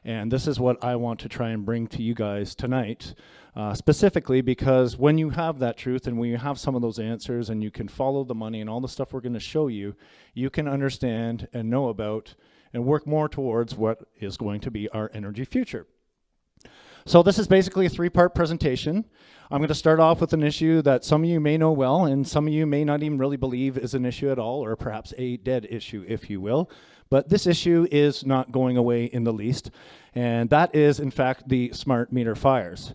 And this is what I want to try and bring to you guys tonight, specifically because when you have that truth and when you have some of those answers and you can follow the money and all the stuff we're going to show you, you can understand and know about and work more towards what is going to be our energy future. So this is basically a three-part presentation. I'm going to start off with an issue that some of you may know well and some of you may not even really believe is an issue at all, or perhaps a dead issue, if you will. But this issue is not going away in the least, and that is, in fact, the smart meter fires.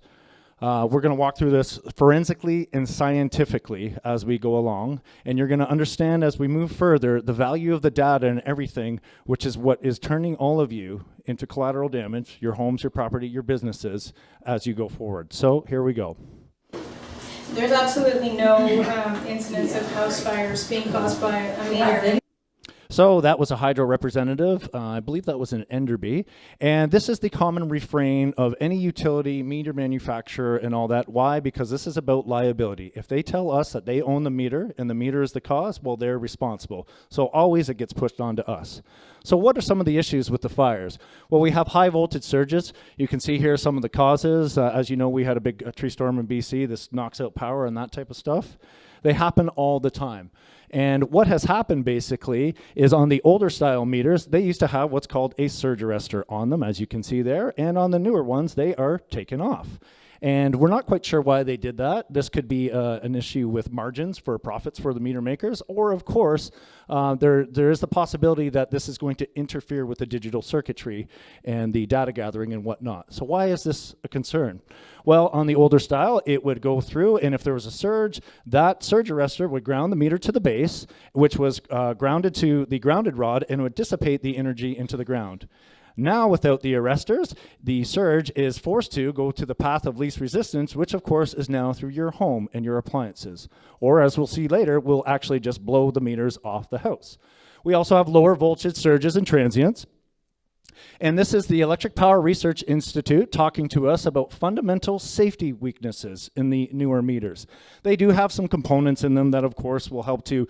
We're going to walk through this forensically and scientifically as we go along, and you're going to understand as we move further the value of the data and everything, which is what is turning all of you into collateral damage, your homes, your property, your businesses, as you go forward. So here we go. There's absolutely no incidents of house fires being caused by a meter. So that was a hydro representative. I believe that was in Enderby. And this is the common refrain of any utility, meter manufacturer, and all that. Why? Because this is about liability. If they tell us that they own the meter and the meter is the cause, well, they're responsible. So always it gets pushed onto us. So what are some of the issues with the fires? Well, we have high voltage surges. You can see here some of the causes. As you know, we had a big tree storm in BC. This knocks out power and that type of stuff. They happen all the time. And what has happened basically is on the older style meters, they used to have what's called a surge arrestor on them, as you can see there. And on the newer ones, they are taken off. And we're not quite sure why they did that. This could be an issue with margins for profits for the meter makers, or of course, there is the possibility that this is going to interfere with the digital circuitry and the data gathering and whatnot. So why is this a concern? Well, on the older style, it would go through, and if there was a surge, that surge arrestor would ground the meter to the base, which was grounded to the grounded rod, and would dissipate the energy into the ground. Now, without the arrestors, the surge is forced to go to the path of least resistance, which of course is now through your home and your appliances. Or as we'll see later, will actually just blow the meters off the house. We also have lower voltage surges and transients. And this is the Electric Power Research Institute talking to us about fundamental safety weaknesses in the newer meters. They do have some components in them that, of course, will help to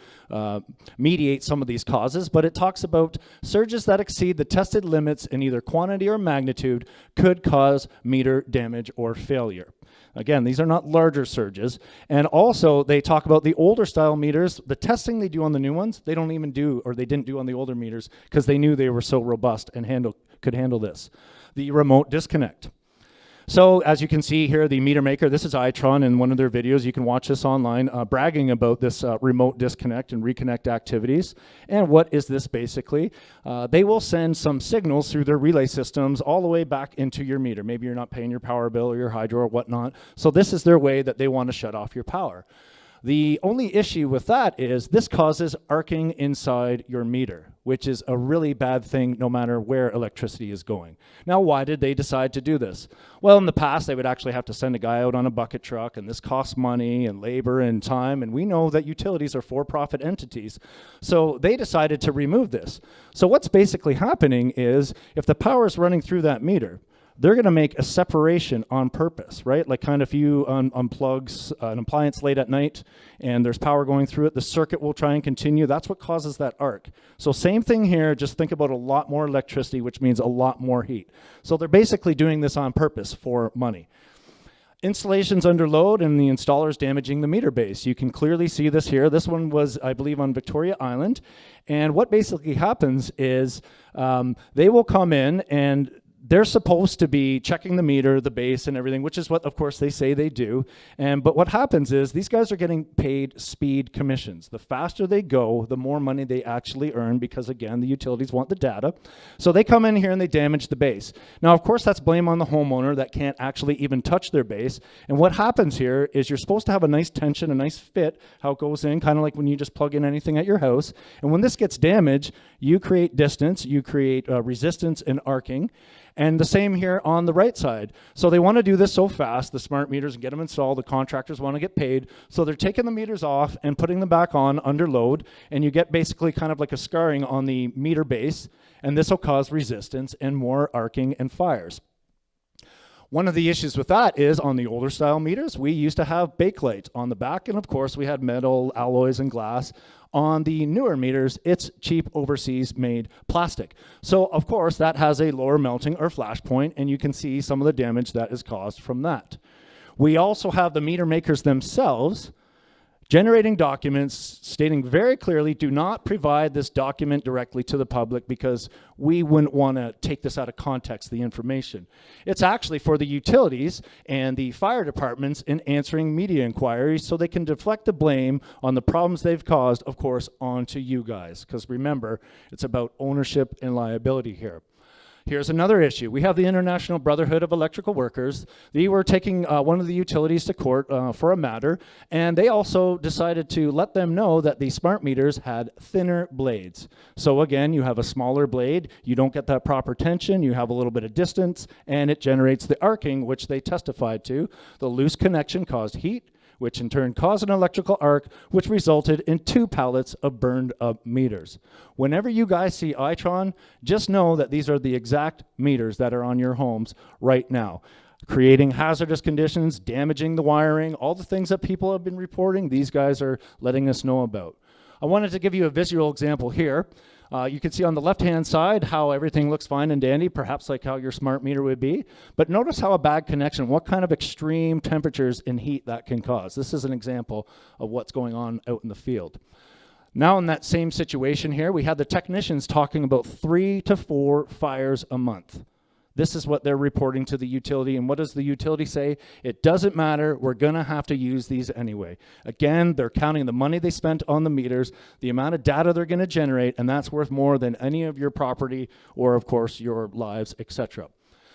mediate some of these causes, but it talks about surges that exceed the tested limits in either quantity or magnitude could cause meter damage or failure. Again, these are not larger surges. And also, they talk about the older style meters. The testing they do on the new ones, they don't even do, or they didn't do on the older meters, because they knew they were so robust and could handle this. The remote disconnect. So as you can see here, the meter maker, this is Itron in one of their videos. You can watch this online, bragging about this remote disconnect and reconnect activities. And what is this basically? They will send some signals through their relay systems all the way back into your meter. Maybe you're not paying your power bill or your hydro or whatnot. So this is their way that they want to shut off your power. The only issue with that is this causes arcing inside your meter, which is a really bad thing no matter where electricity is going. Now, why did they decide to do this? Well, in the past, they would actually have to send a guy out on a bucket truck, and this costs money and labor and time, and we know that utilities are for-profit entities. So they decided to remove this. So what's basically happening is if the power is running through that meter, they're going to make a separation on purpose, right? Like kind of if you unplugs an appliance late at night and there's power going through it, the circuit will try and continue. That's what causes that arc. So same thing here, just think about a lot more electricity, which means a lot more heat. So they're basically doing this on purpose for money. Installations under load and the installers damaging the meter base. You can clearly see this here. This one was, I believe, on Victoria Island. And what basically happens is they will come in and they're supposed to be checking the meter, the base, and everything, which is what, of course, they say they do. But what happens is these guys are getting paid speed commissions. The faster they go, the more money they actually earn because, again, the utilities want the data. So they come in here and they damage the base. Now, of course, that's blame on the homeowner that can't actually even touch their base. And what happens here is you're supposed to have a nice tension, a nice fit, how it goes in, kind of like when you just plug in anything at your house. And when this gets damaged, you create distance, you create resistance and arcing. And the same here on the right side. So they want to do this so fast, the smart meters, and get them installed. The contractors want to get paid. So they're taking the meters off and putting them back on under load. And you get basically kind of like a scarring on the meter base. And this will cause resistance and more arcing and fires. One of the issues with that is on the older style meters, we used to have bakelite on the back, and of course we had metal, alloys, and glass. On the newer meters, it's cheap overseas made plastic. So of course that has a lower melting or flash point, and you can see some of the damage that is caused from that. We also have the meter makers themselves generating documents stating very clearly, do not provide this document directly to the public because we wouldn't want to take this out of context, the information. It's actually for the utilities and the fire departments in answering media inquiries so they can deflect the blame on the problems they've caused, of course, onto you guys. Because remember, it's about ownership and liability here. Here's another issue. We have the International Brotherhood of Electrical Workers. They were taking one of the utilities to court for a matter, and they also decided to let them know that the smart meters had thinner blades. So again, you have a smaller blade, you don't get that proper tension, you have a little bit of distance, and it generates the arcing, which they testified to. The loose connection caused heat, which in turn caused an electrical arc, which resulted in 2 pallets of burned up meters. Whenever you guys see Itron, just know that these are the exact meters that are on your homes right now, creating hazardous conditions, damaging the wiring, all the things that people have been reporting, these guys are letting us know about. I wanted to give you a visual example here. You can see on the left-hand side how everything looks fine and dandy, perhaps like how your smart meter would be. But notice how a bad connection, what kind of extreme temperatures and heat that can cause. This is an example of what's going on out in the field. Now in that same situation here, we had the technicians talking about 3 to 4 fires a month. This is what they're reporting to the utility, and what does the utility say? It doesn't matter, we're gonna have to use these anyway. Again, they're counting the money they spent on the meters, the amount of data they're gonna generate, and that's worth more than any of your property or of course your lives, etc.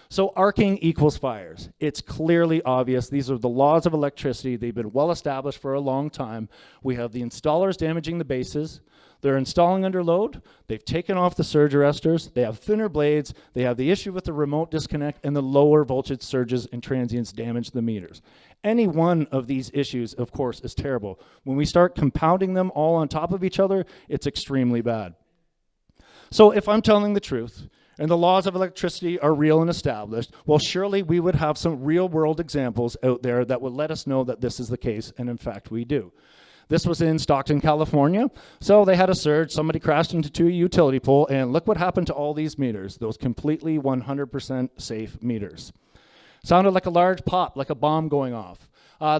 So arcing equals fires. It's clearly obvious. These are the laws of electricity. They've been well established for a long time. We have the installers damaging the bases. They're installing under load. They've taken off the surge arresters. They have thinner blades. They have the issue with the remote disconnect, and the lower voltage surges and transients damage the meters. Any one of these issues, of course, is terrible. When we start compounding them all on top of each other, it's extremely bad. So if I'm telling the truth, and the laws of electricity are real and established, well, surely we would have some real-world examples out there that would let us know that this is the case, and in fact, we do. This was in Stockton, California. So they had a surge, somebody crashed into a utility pole, and look what happened to all these meters, those completely 100% safe meters. Sounded like a large pop, like a bomb going off.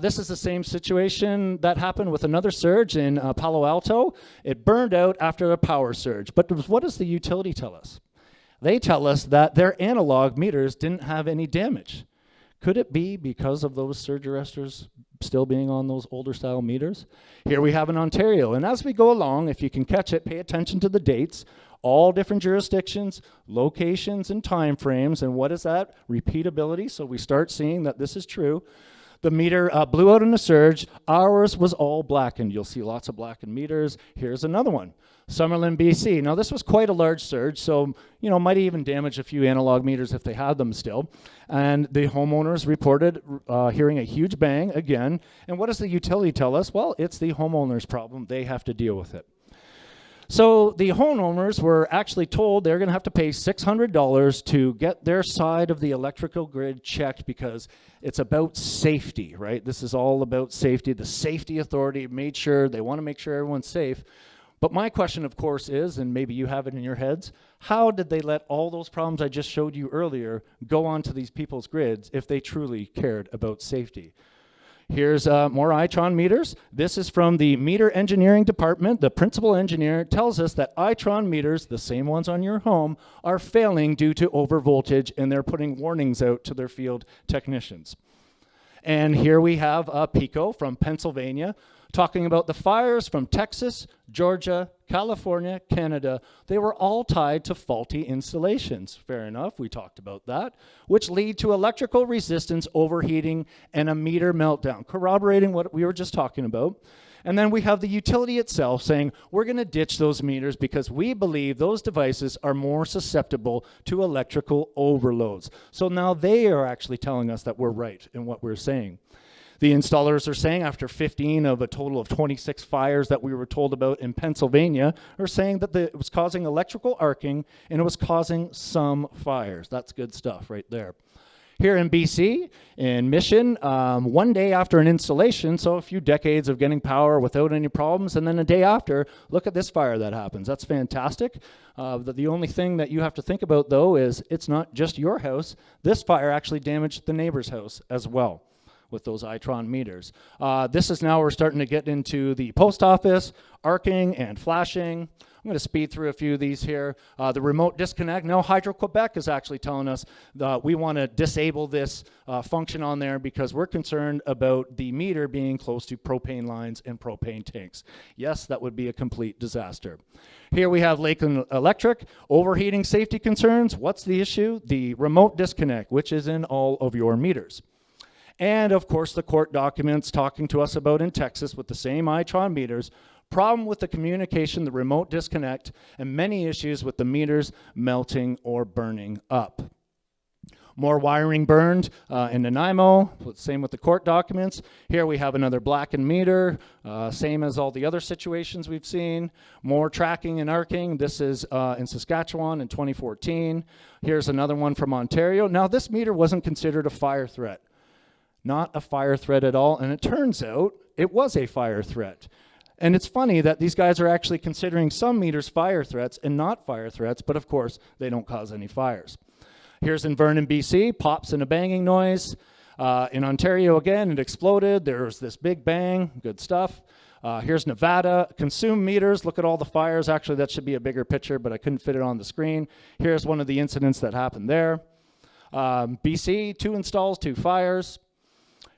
This is the same situation that happened with another surge in Palo Alto. It burned out after a power surge. But what does the utility tell us? They tell us that their analog meters didn't have any damage. Could it be because of those surge arresters still being on those older style meters? Here we have in Ontario, and as we go along, if you can catch it, pay attention to the dates, all different jurisdictions, locations, and time frames, and what is that? Repeatability, so we start seeing that this is true. The meter blew out in a surge. Ours was all blackened. You'll see lots of blackened meters. Here's another one. Summerlin, BC. Now this was quite a large surge, so might even damage a few analog meters if they had them still. And the homeowners reported hearing a huge bang again. And what does the utility tell us? Well, it's the homeowner's problem. They have to deal with it. So the homeowners were actually told they're going to have to pay $600 to get their side of the electrical grid checked because it's about safety, right? This is all about safety. The safety authority made sure, they want to make sure everyone's safe. But my question, of course, is, and maybe you have it in your heads, how did they let all those problems I just showed you earlier go onto these people's grids if they truly cared about safety? Here's more Itron meters. This is from the meter engineering department. The principal engineer tells us that Itron meters, the same ones on your home, are failing due to overvoltage, and they're putting warnings out to their field technicians. And here we have Pico from Pennsylvania talking about the fires from Texas, Georgia, California, Canada. They were all tied to faulty installations. Fair enough, we talked about that, which lead to electrical resistance overheating and a meter meltdown, corroborating what we were just talking about. And then we have the utility itself saying, we're going to ditch those meters because we believe those devices are more susceptible to electrical overloads. So now they are actually telling us that we're right in what we're saying. The installers are saying after 15 of a total of 26 fires that we were told about in Pennsylvania are saying that it was causing electrical arcing and it was causing some fires. That's good stuff right there. Here in BC, in Mission, one day after an installation, so a few decades of getting power without any problems, and then a day after, look at this fire that happens. That's fantastic. The only thing that you have to think about, though, is it's not just your house. This fire actually damaged the neighbor's house as well with those Itron meters. This is now we're starting to get into the post office, arcing and flashing. I'm going to speed through a few of these here. The remote disconnect. Now Hydro-Quebec is actually telling us that we want to disable this function on there because we're concerned about the meter being close to propane lines and propane tanks. Yes, that would be a complete disaster. Here we have Lakeland Electric. Overheating safety concerns. What's the issue? The remote disconnect, which is in all of your meters. And of course, the court documents talking to us about in Texas with the same Itron meters, problem with the communication, the remote disconnect, and many issues with the meters melting or burning up. More wiring burned in Nanaimo, same with the court documents. Here we have another blackened meter, same as all the other situations we've seen. More tracking and arcing. This is in Saskatchewan in 2014. Here's another one from Ontario. Now this meter wasn't considered a fire threat. Not a fire threat at all, and it turns out it was a fire threat. And it's funny that these guys are actually considering some meters fire threats and not fire threats, but of course, they don't cause any fires. Here's in Vernon, BC, pops and a banging noise. In Ontario, again, it exploded. There's this big bang, good stuff. Here's Nevada, consumed meters. Look at all the fires. Actually, that should be a bigger picture, but I couldn't fit it on the screen. Here's one of the incidents that happened there. BC, 2 installs, 2 fires.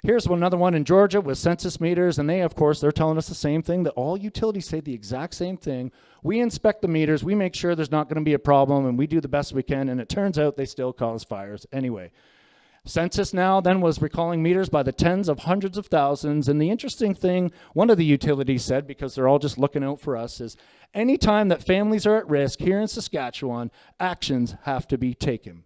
Here's another one in Georgia with census meters, and they, of course, they're telling us the same thing, that all utilities say the exact same thing. We inspect the meters, we make sure there's not going to be a problem, and we do the best we can, and it turns out they still cause fires anyway. Census now then was recalling meters by the tens of hundreds of thousands, and the interesting thing, one of the utilities said, because they're all just looking out for us, is anytime that families are at risk here in Saskatchewan, actions have to be taken.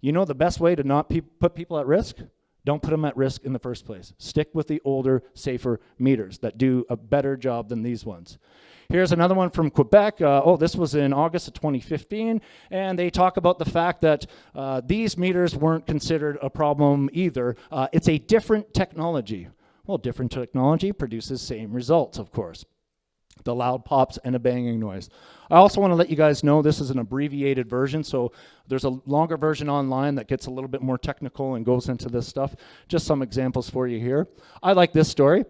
You know the best way to not put people at risk? Don't put them at risk in the first place. Stick with the older, safer meters that do a better job than these ones. Here's another one from Quebec. This was in August of 2015, and they talk about the fact that these meters weren't considered a problem either. It's a different technology. Well, different technology produces same results, of course. The loud pops and a banging noise. I also want to let you guys know this is an abbreviated version, so there's a longer version online that gets a little bit more technical and goes into this stuff. Just some examples for you here. I like this story.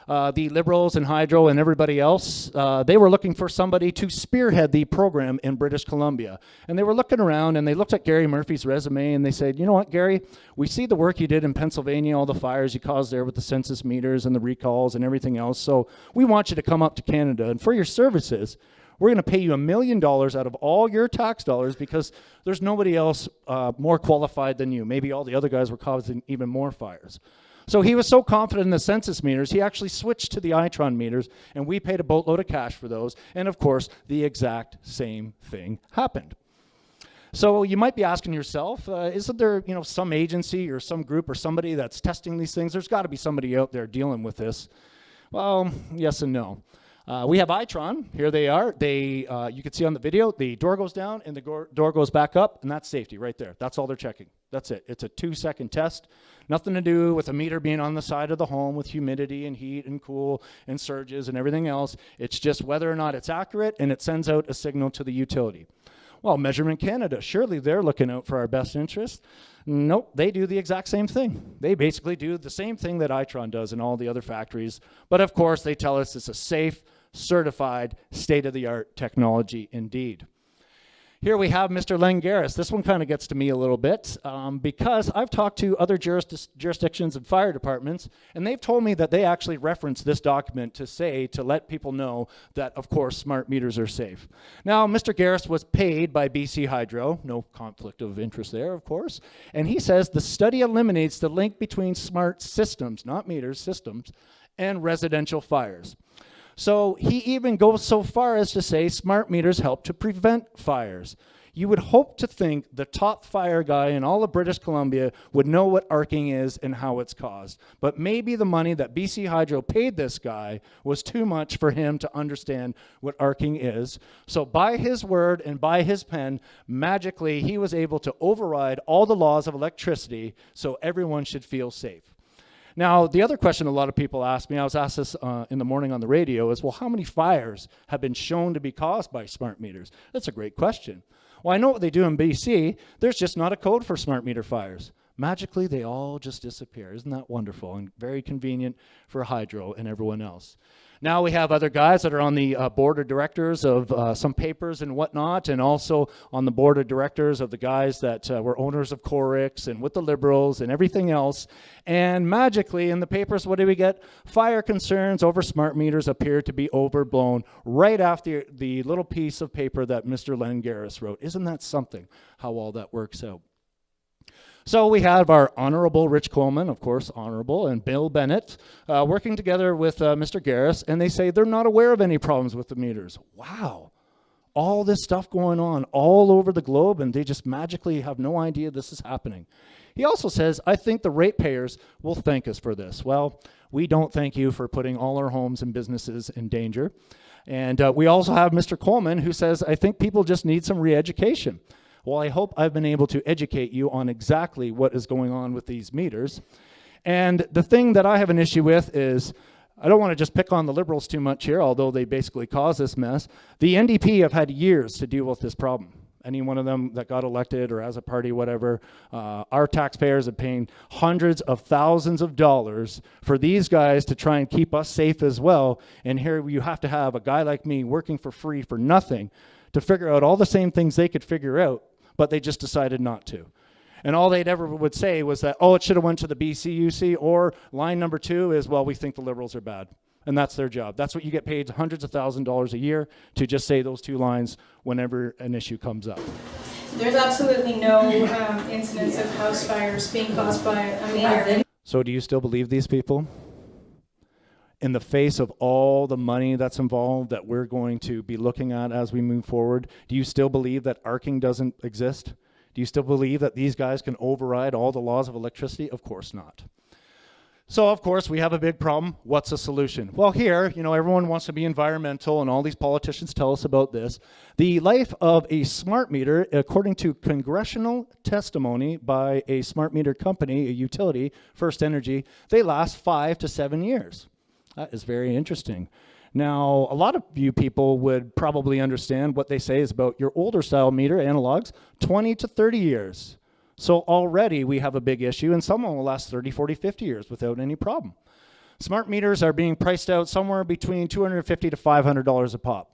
The Liberals and Hydro and everybody else, they were looking for somebody to spearhead the program in British Columbia. And they were looking around and they looked at Gary Murphy's resume and they said, you know what, Gary, we see the work you did in Pennsylvania, all the fires you caused there with the census meters and the recalls and everything else. So we want you to come up to Canada. And for your services, we're going to pay you $1 million out of all your tax dollars because there's nobody else more qualified than you. Maybe all the other guys were causing even more fires. So he was so confident in the census meters, he actually switched to the Itron meters, and we paid a boatload of cash for those. And of course, the exact same thing happened. So you might be asking yourself, isn't there, some agency or some group or somebody that's testing these things? There's got to be somebody out there dealing with this. Well, yes and no. We have Itron. Here they are. You can see on the video, the door goes down and the door goes back up, and that's safety right there. That's all they're checking. That's it. It's a 2-second test. Nothing to do with a meter being on the side of the home with humidity and heat and cool and surges and everything else. It's just whether or not it's accurate, and it sends out a signal to the utility. Well, Measurement Canada, surely they're looking out for our best interest. Nope, they do the exact same thing. They basically do the same thing that Itron does in all the other factories. But of course, they tell us it's a safe, certified, state-of-the-art technology indeed. Here we have Mr. Langaris. This one kind of gets to me a little bit because I've talked to other jurisdictions and fire departments, and they've told me that they actually reference this document to let people know that, of course, smart meters are safe. Now, Mr. Garris was paid by BC Hydro, no conflict of interest there, of course, and he says the study eliminates the link between smart systems, not meters, systems, and residential fires. So he even goes so far as to say smart meters help to prevent fires. You would hope to think the top fire guy in all of British Columbia would know what arcing is and how it's caused. But maybe the money that BC Hydro paid this guy was too much for him to understand what arcing is. So by his word and by his pen, magically he was able to override all the laws of electricity so everyone should feel safe. Now, the other question a lot of people ask me, I was asked this in the morning on the radio, is, well, how many fires have been shown to be caused by smart meters? That's a great question. Well, I know what they do in BC. There's just not a code for smart meter fires. Magically, they all just disappear. Isn't that wonderful and very convenient for Hydro and everyone else? Now we have other guys that are on the board of directors of some papers and whatnot, and also on the board of directors of the guys that were owners of Corix and with the Liberals and everything else. And magically in the papers, what do we get? Fire concerns over smart meters appear to be overblown right after the little piece of paper that Mr. Len Garris wrote. Isn't that something, how all that works out? So we have our Honorable Rich Coleman, of course, Honorable, and Bill Bennett working together with Mr. Garris, and they say they're not aware of any problems with the meters. Wow. All this stuff going on all over the globe, and they just magically have no idea this is happening. He also says, I think the ratepayers will thank us for this. Well, we don't thank you for putting all our homes and businesses in danger. And we also have Mr. Coleman, who says, I think people just need some re-education. Well, I hope I've been able to educate you on exactly what is going on with these meters. And the thing that I have an issue with is, I don't want to just pick on the Liberals too much here, although they basically caused this mess. The NDP have had years to deal with this problem. Any one of them that got elected or as a party, whatever, our taxpayers are paying hundreds of thousands of dollars for these guys to try and keep us safe as well. And here you have to have a guy like me working for free for nothing to figure out all the same things they could figure out, but they just decided not to. And all they'd ever would say was that, oh, it should have went to the BCUC, or line number 2 is, well, we think the Liberals are bad. And that's their job. That's what you get paid hundreds of thousands of dollars a year to just say those 2 lines whenever an issue comes up. There's absolutely no incidents of house fires being caused by a meter. So do you still believe these people? In the face of all the money that's involved that we're going to be looking at as we move forward, do you still believe that arcing doesn't exist? Do you still believe that these guys can override all the laws of electricity? Of course not. So, of course, we have a big problem. What's the solution? Well, here, everyone wants to be environmental, and all these politicians tell us about this. The life of a smart meter, according to congressional testimony by a smart meter company, a utility, First Energy, they last 5 to 7 years. That is very interesting. Now, a lot of you people would probably understand what they say is about your older style meter analogs, 20 to 30 years. So already we have a big issue, and some will last 30, 40, 50 years without any problem. Smart meters are being priced out somewhere between $250 to $500 a pop.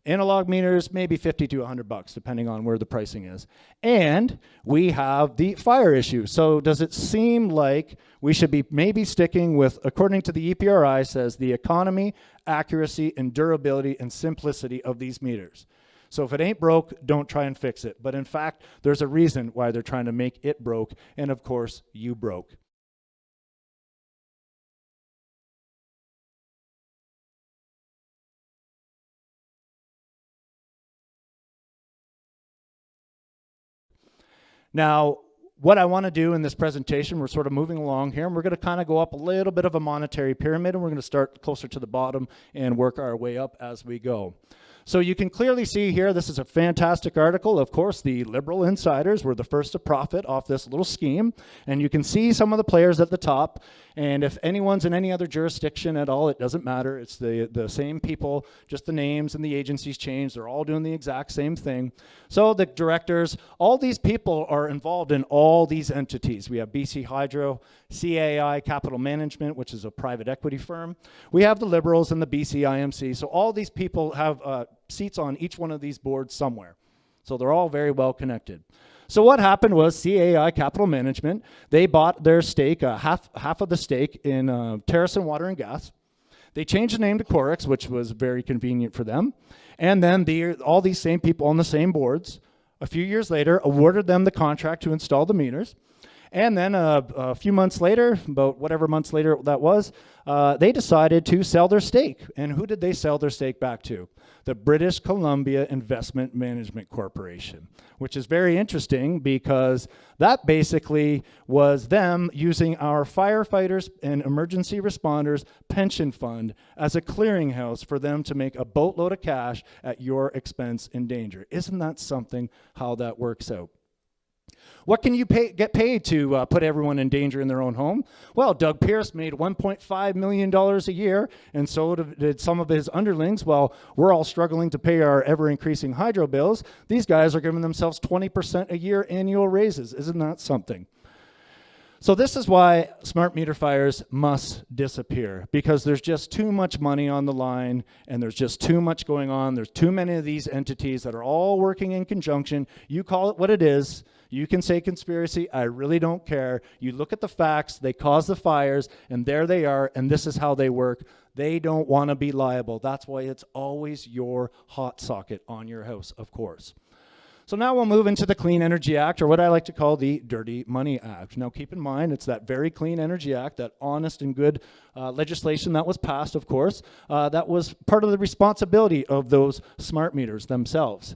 Analog meters, maybe 50 to 100 bucks, depending on where the pricing is. And we have the fire issue. So does it seem like we should be maybe sticking with, according to the EPRI, says the economy, accuracy, and durability and simplicity of these meters. So if it ain't broke, don't try and fix it. But in fact, there's a reason why they're trying to make it broke. And of course, you broke. Now, what I want to do in this presentation, we're sort of moving along here, and we're going to kind of go up a little bit of a monetary pyramid, and we're going to start closer to the bottom and work our way up as we go. So you can clearly see here, this is a fantastic article. Of course, the Liberal insiders were the first to profit off this little scheme. And you can see some of the players at the top. And if anyone's in any other jurisdiction at all, it doesn't matter. It's the same people, just the names and the agencies changed. They're all doing the exact same thing. So the directors, all these people are involved in all these entities. We have BC Hydro, CAI Capital Management, which is a private equity firm. We have the Liberals and the BC IMC. So all these people have seats on each one of these boards somewhere. So they're all very well connected. So what happened was CAI Capital Management, they bought their stake, half of the stake in Thiesen Water and Gas. They changed the name to Corix, which was very convenient for them. And then all these same people on the same boards, a few years later, awarded them the contract to install the meters. And then a few months later, about whatever months later that was, they decided to sell their stake. And who did they sell their stake back to? The British Columbia Investment Management Corporation, which is very interesting because that basically was them using our firefighters and emergency responders pension fund as a clearinghouse for them to make a boatload of cash at your expense and danger. Isn't that something how that works out? What can you get paid to put everyone in danger in their own home? Well, Doug Pierce made $1.5 million a year, and so did some of his underlings. While we're all struggling to pay our ever-increasing hydro bills, these guys are giving themselves 20% a year annual raises. Isn't that something? So this is why smart meter fires must disappear, because there's just too much money on the line and there's just too much going on. There's too many of these entities that are all working in conjunction. You call it what it is. You can say conspiracy. I really don't care. You look at the facts. They cause the fires, and there they are, and this is how they work. They don't want to be liable. That's why it's always your hot socket on your house, of course. So now we'll move into the Clean Energy Act, or what I like to call the Dirty Money Act. Now keep in mind, it's that very Clean Energy Act, that honest and good legislation that was passed, of course, that was part of the responsibility of those smart meters themselves.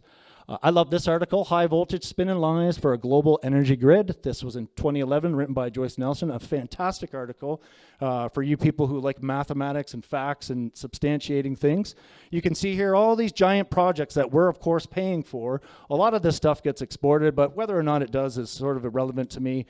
I love this article, High Voltage Spinning Lines for a Global Energy Grid. This was in 2011, written by Joyce Nelson, a fantastic article for you people who like mathematics and facts and substantiating things. You can see here all these giant projects that we're, of course, paying for. A lot of this stuff gets exported, but whether or not it does is sort of irrelevant to me.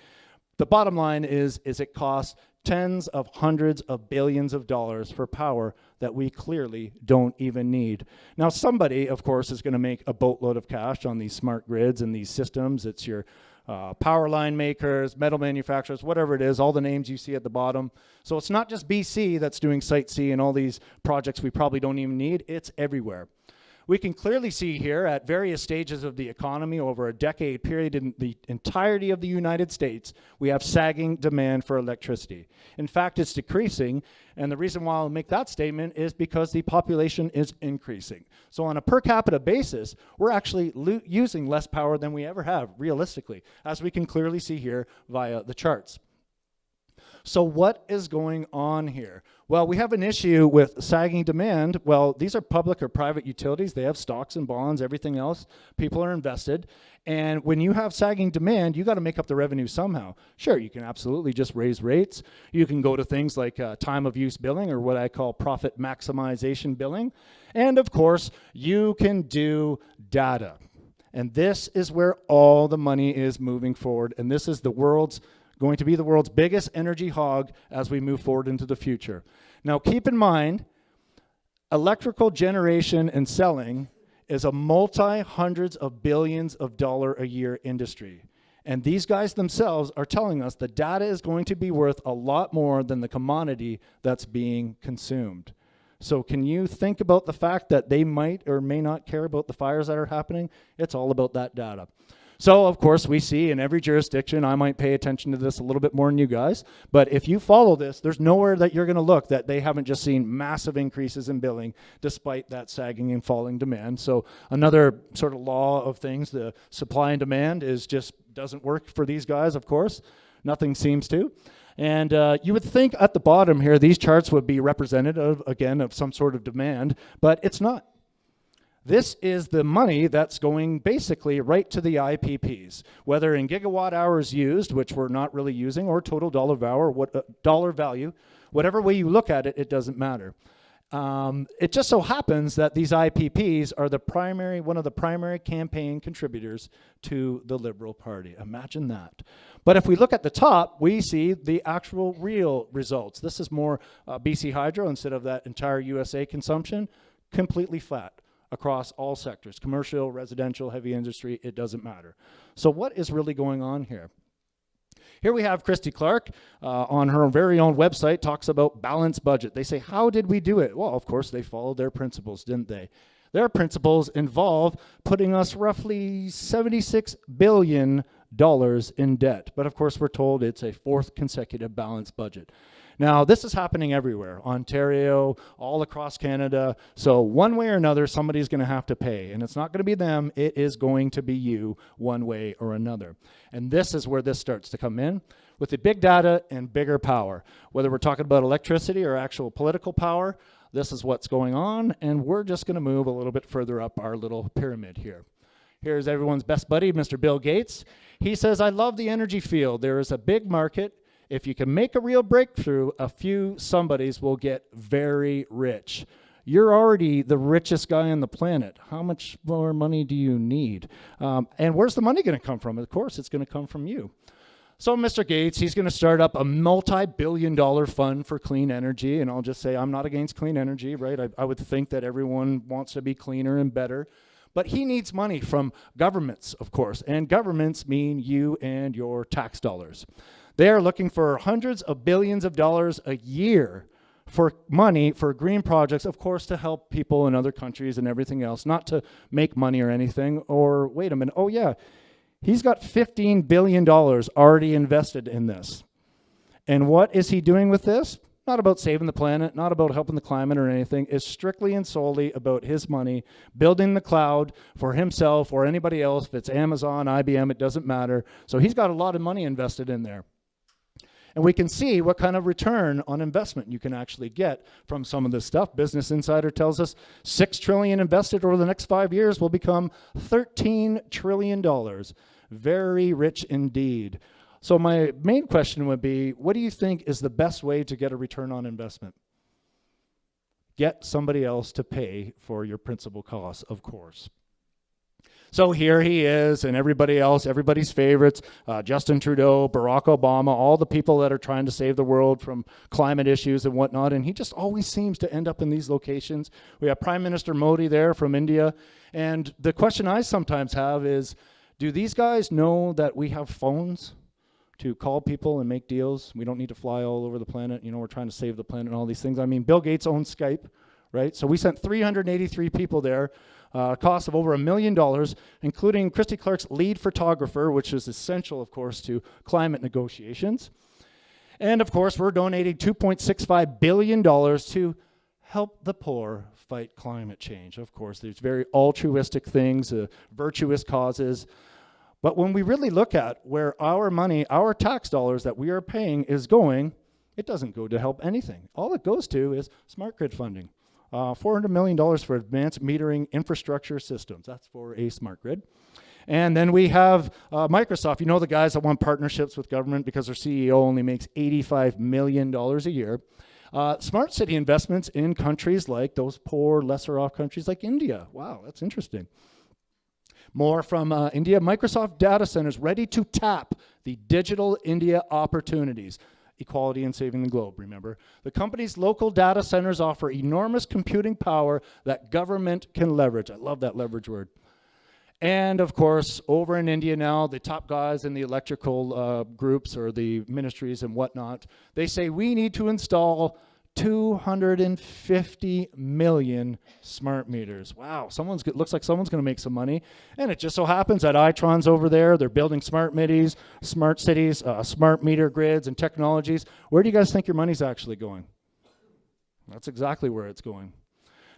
The bottom line is it costs tens of hundreds of billions of dollars for power that we clearly don't even need. Now, somebody, of course, is going to make a boatload of cash on these smart grids and these systems. It's your power line makers, metal manufacturers, whatever it is, all the names you see at the bottom. So it's not just BC that's doing Site C and all these projects we probably don't even need. It's everywhere. We can clearly see here at various stages of the economy over a decade period in the entirety of the United States, we have sagging demand for electricity. In fact, it's decreasing, and the reason why I'll make that statement is because the population is increasing. So on a per capita basis, we're actually using less power than we ever have, realistically, as we can clearly see here via the charts. So what is going on here? Well, we have an issue with sagging demand. Well, these are public or private utilities. They have stocks and bonds, everything else. People are invested. And when you have sagging demand, you got to make up the revenue somehow. Sure, you can absolutely just raise rates. You can go to things like time of use billing, or what I call profit maximization billing. And of course, you can do data. And this is where all the money is moving forward. And this is going to be the world's biggest energy hog as we move forward into the future. Now, keep in mind, electrical generation and selling is a multi-hundreds of billions of dollars a year industry. And these guys themselves are telling us the data is going to be worth a lot more than the commodity that's being consumed. So can you think about the fact that they might or may not care about the fires that are happening? It's all about that data. So, of course, we see in every jurisdiction, I might pay attention to this a little bit more than you guys, but if you follow this, there's nowhere that you're going to look that they haven't just seen massive increases in billing despite that sagging and falling demand. So another sort of law of things, the supply and demand doesn't work for these guys, of course. Nothing seems to. And you would think at the bottom here, these charts would be representative, again, of some sort of demand, but it's not. This is the money that's going basically right to the IPPs, whether in gigawatt hours used, which we're not really using, or total dollar value, whatever way you look at it, it doesn't matter. It just so happens that these IPPs are one of the primary campaign contributors to the Liberal Party. Imagine that. But if we look at the top, we see the actual real results. This is more BC Hydro instead of that entire USA consumption, completely flat across all sectors, commercial, residential, heavy industry, it doesn't matter. So what is really going on here? Here we have Christy Clark on her very own website, talks about balanced budget. They say, how did we do it? Well, of course, they followed their principles, didn't they? Their principles involve putting us roughly $76 billion in debt. But of course, we're told it's a fourth consecutive balanced budget. Now, this is happening everywhere, Ontario, all across Canada. So one way or another, somebody's going to have to pay. And it's not going to be them. It is going to be you one way or another. And this is where this starts to come in with the big data and bigger power. Whether we're talking about electricity or actual political power, this is what's going on. And we're just going to move a little bit further up our little pyramid here. Here's everyone's best buddy, Mr. Bill Gates. He says, I love the energy field. There is a big market. If you can make a real breakthrough, a few somebodies will get very rich. You're already the richest guy on the planet. How much more money do you need? And where's the money going to come from? Of course, it's going to come from you. So Mr. Gates, he's going to start up a multi-billion-dollar fund for clean energy. And I'll just say, I'm not against clean energy, right? I would think that everyone wants to be cleaner and better. But he needs money from governments, of course. And governments mean you and your tax dollars. They are looking for hundreds of billions of dollars a year for money for green projects, of course, to help people in other countries and everything else, not to make money or anything. Or wait a minute, oh yeah, he's got $15 billion already invested in this. And what is he doing with this? Not about saving the planet, not about helping the climate or anything. It's strictly and solely about his money, building the cloud for himself or anybody else. If it's Amazon, IBM, it doesn't matter. So he's got a lot of money invested in there. And we can see what kind of return on investment you can actually get from some of this stuff. Business Insider tells us $6 trillion invested over the next 5 years will become $13 trillion. Very rich indeed. So my main question would be, what do you think is the best way to get a return on investment? Get somebody else to pay for your principal costs, of course. So here he is, and everybody else, everybody's favorites, Justin Trudeau, Barack Obama, all the people that are trying to save the world from climate issues and whatnot, and he just always seems to end up in these locations. We have Prime Minister Modi there from India, and the question I sometimes have is, do these guys know that we have phones to call people and make deals? We don't need to fly all over the planet. You know, we're trying to save the planet and all these things. I mean, Bill Gates owns Skype, right? So we sent 383 people there, cost of over $1 million, including Christy Clark's lead photographer, which is essential, of course, to climate negotiations. And of course, we're donating $2.65 billion to help the poor fight climate change. Of course, there's very altruistic things, virtuous causes. But when we really look at where our money, our tax dollars that we are paying is going, it doesn't go to help anything. All it goes to is smart grid funding. $400 million for advanced metering infrastructure systems. That's for a smart grid. And then we have Microsoft. You know the guys that want partnerships with government because their CEO only makes $85 million a year. Smart city investments in countries like those poor, lesser off countries like India. Wow, that's interesting. More from India. Microsoft data centers ready to tap the digital India opportunities. Equality and saving the globe, remember. The company's local data centers offer enormous computing power that government can leverage. I love that leverage word. And of course, over in India now, the top guys in the electrical groups or the ministries and whatnot, they say we need to install 250 million smart meters. Wow, looks like someone's going to make some money. And it just so happens that Itron's over there. They're building smart middies, smart cities, smart meter grids and technologies. Where do you guys think your money's actually going? That's exactly where it's going.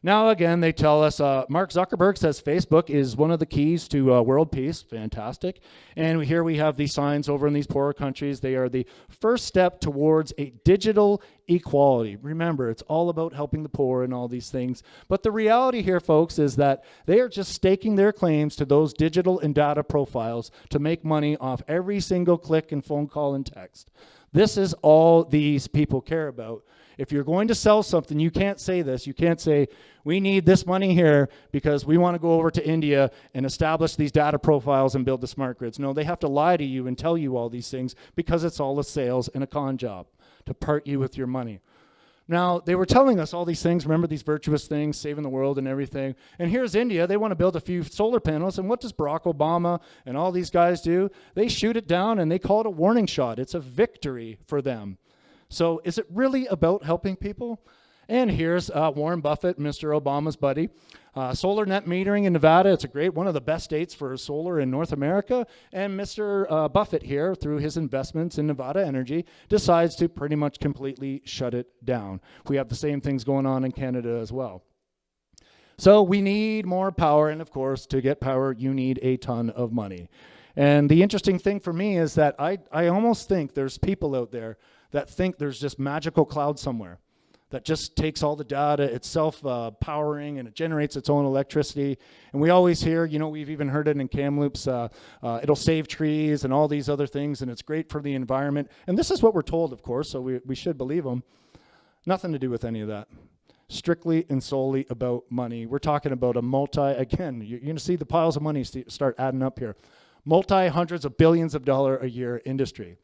Now, again, they tell us, Mark Zuckerberg says Facebook is one of the keys to world peace. Fantastic. And here we have these signs over in these poorer countries. They are the first step towards a digital equality. Remember, it's all about helping the poor and all these things. But the reality here, folks, is that they are just staking their claims to those digital and data profiles to make money off every single click and phone call and text. This is all these people care about. If you're going to sell something, you can't say this. You can't say, we need this money here because we want to go over to India and establish these data profiles and build the smart grids. No, they have to lie to you and tell you all these things because it's all a sales and a con job to part you with your money. Now, they were telling us all these things, remember these virtuous things, saving the world and everything. And here's India. They want to build a few solar panels. And what does Barack Obama and all these guys do? They shoot it down and they call it a warning shot. It's a victory for them. So is it really about helping people? And here's Warren Buffett, Mr. Obama's buddy. Solar net metering in Nevada, it's one of the best states for solar in North America. And Mr. Buffett here, through his investments in Nevada Energy, decides to pretty much completely shut it down. We have the same things going on in Canada as well. So we need more power, and of course, to get power, you need a ton of money. And the interesting thing for me is that I almost think there's people out there that think there's just magical cloud somewhere that just takes all the data, it's self-powering, and it generates its own electricity. And we always hear, we've even heard it in Kamloops, it'll save trees and all these other things, and it's great for the environment. And this is what we're told, of course, so we should believe them. Nothing to do with any of that. Strictly and solely about money. We're talking about again, you're going to see the piles of money start adding up here. Multi-hundreds of billions of dollars a year industry.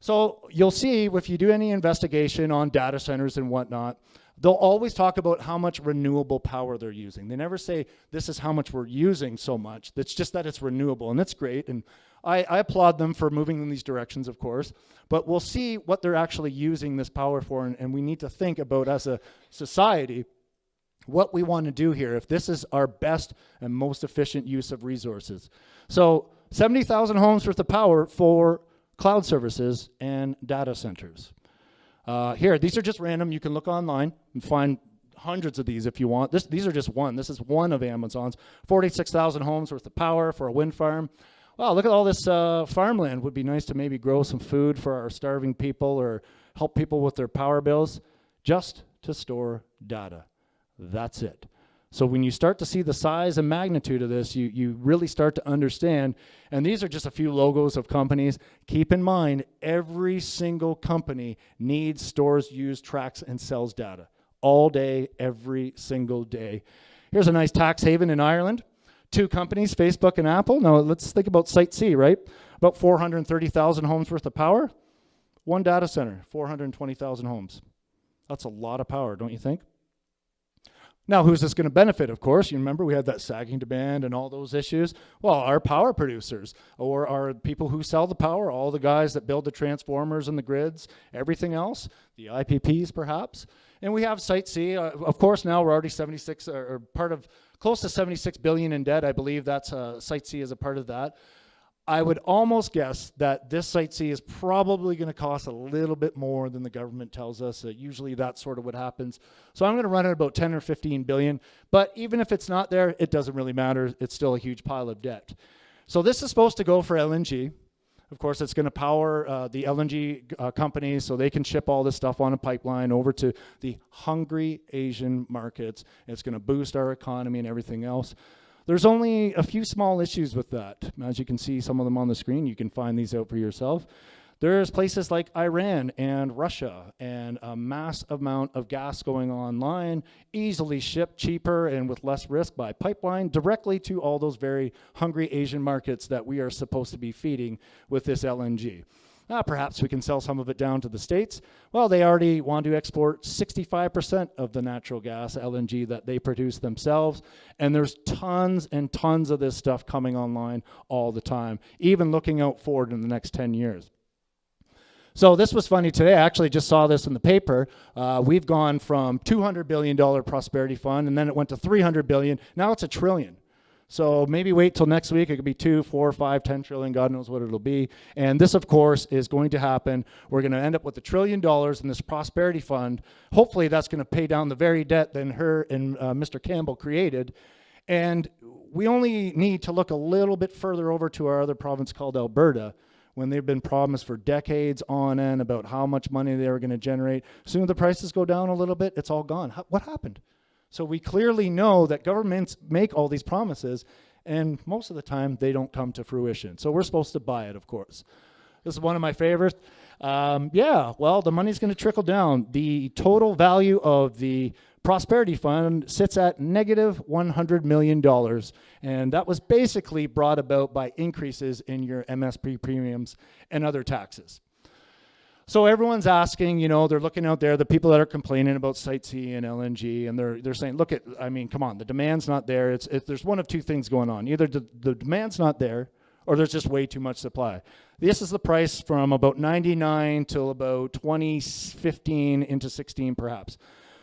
So you'll see if you do any investigation on data centers and whatnot, they'll always talk about how much renewable power they're using. They never say this is how much we're using so much. It's just that it's renewable, and that's great. And I applaud them for moving in these directions, of course. But we'll see what they're actually using this power for, and we need to think about, as a society, what we want to do here if this is our best and most efficient use of resources. So 70,000 homes worth of power for cloud services and data centers. Here, these are just random. You can look online and find hundreds of these if you want. These are just one. This is one of Amazon's. 46,000 homes worth of power for a wind farm. Wow, look at all this farmland. Would be nice to maybe grow some food for our starving people or help people with their power bills, just to store data. That's it. So when you start to see the size and magnitude of this, you really start to understand, and these are just a few logos of companies. Keep in mind, every single company needs, stores, uses, tracks, and sells data all day, every single day. Here's a nice tax haven in Ireland. 2 companies, Facebook and Apple. Now let's think about Site C, right? About 430,000 homes worth of power. 1 data center, 420,000 homes. That's a lot of power, don't you think? Now, who's this going to benefit, of course? You remember we had that sagging demand and all those issues. Well, our power producers, or our people who sell the power, all the guys that build the transformers and the grids, everything else, the IPPs perhaps. And we have Site C. Of course, now we're already 76, or part of close to 76 billion in debt. I believe that's Site C is a part of that. I would almost guess that this Site C is probably going to cost a little bit more than the government tells us. Usually that's sort of what happens. So I'm going to run at about 10 or 15 billion. But even if it's not there, it doesn't really matter. It's still a huge pile of debt. So this is supposed to go for LNG. Of course, it's going to power the LNG companies so they can ship all this stuff on a pipeline over to the hungry Asian markets. It's going to boost our economy and everything else. There's only a few small issues with that. As you can see some of them on the screen, you can find these out for yourself. There's places like Iran and Russia and a mass amount of gas going online, easily shipped cheaper and with less risk by pipeline directly to all those very hungry Asian markets that we are supposed to be feeding with this LNG. Perhaps we can sell some of it down to the States. Well, they already want to export 65% of the natural gas, LNG, that they produce themselves. And there's tons and tons of this stuff coming online all the time, even looking out forward in the next 10 years. So this was funny today. I actually just saw this in the paper. We've gone from $200 billion prosperity fund, and then it went to $300 billion. Now it's $1 trillion. So maybe wait till next week. It could be 2, 4, 5, 10 trillion. God knows what it'll be. And this, of course, is going to happen. We're going to end up with $1 trillion in this prosperity fund. Hopefully that's going to pay down the very debt that her and Mr. Campbell created. And we only need to look a little bit further over to our other province called Alberta, when they've been promised for decades on end about how much money they were going to generate. Soon the prices go down a little bit, it's all gone. What happened? So we clearly know that governments make all these promises, and most of the time they don't come to fruition. So we're supposed to buy it, of course. This is one of my favorites. Well, the money's going to trickle down. The total value of the Prosperity Fund sits at negative $100 million, and that was basically brought about by increases in your MSP premiums and other taxes. So everyone's asking, they're looking out there, the people that are complaining about Site C and LNG, and they're saying, come on, the demand's not there. There's one of two things going on. Either the demand's not there, or there's just way too much supply. This is the price from about 99 till about 2015 into 16 perhaps.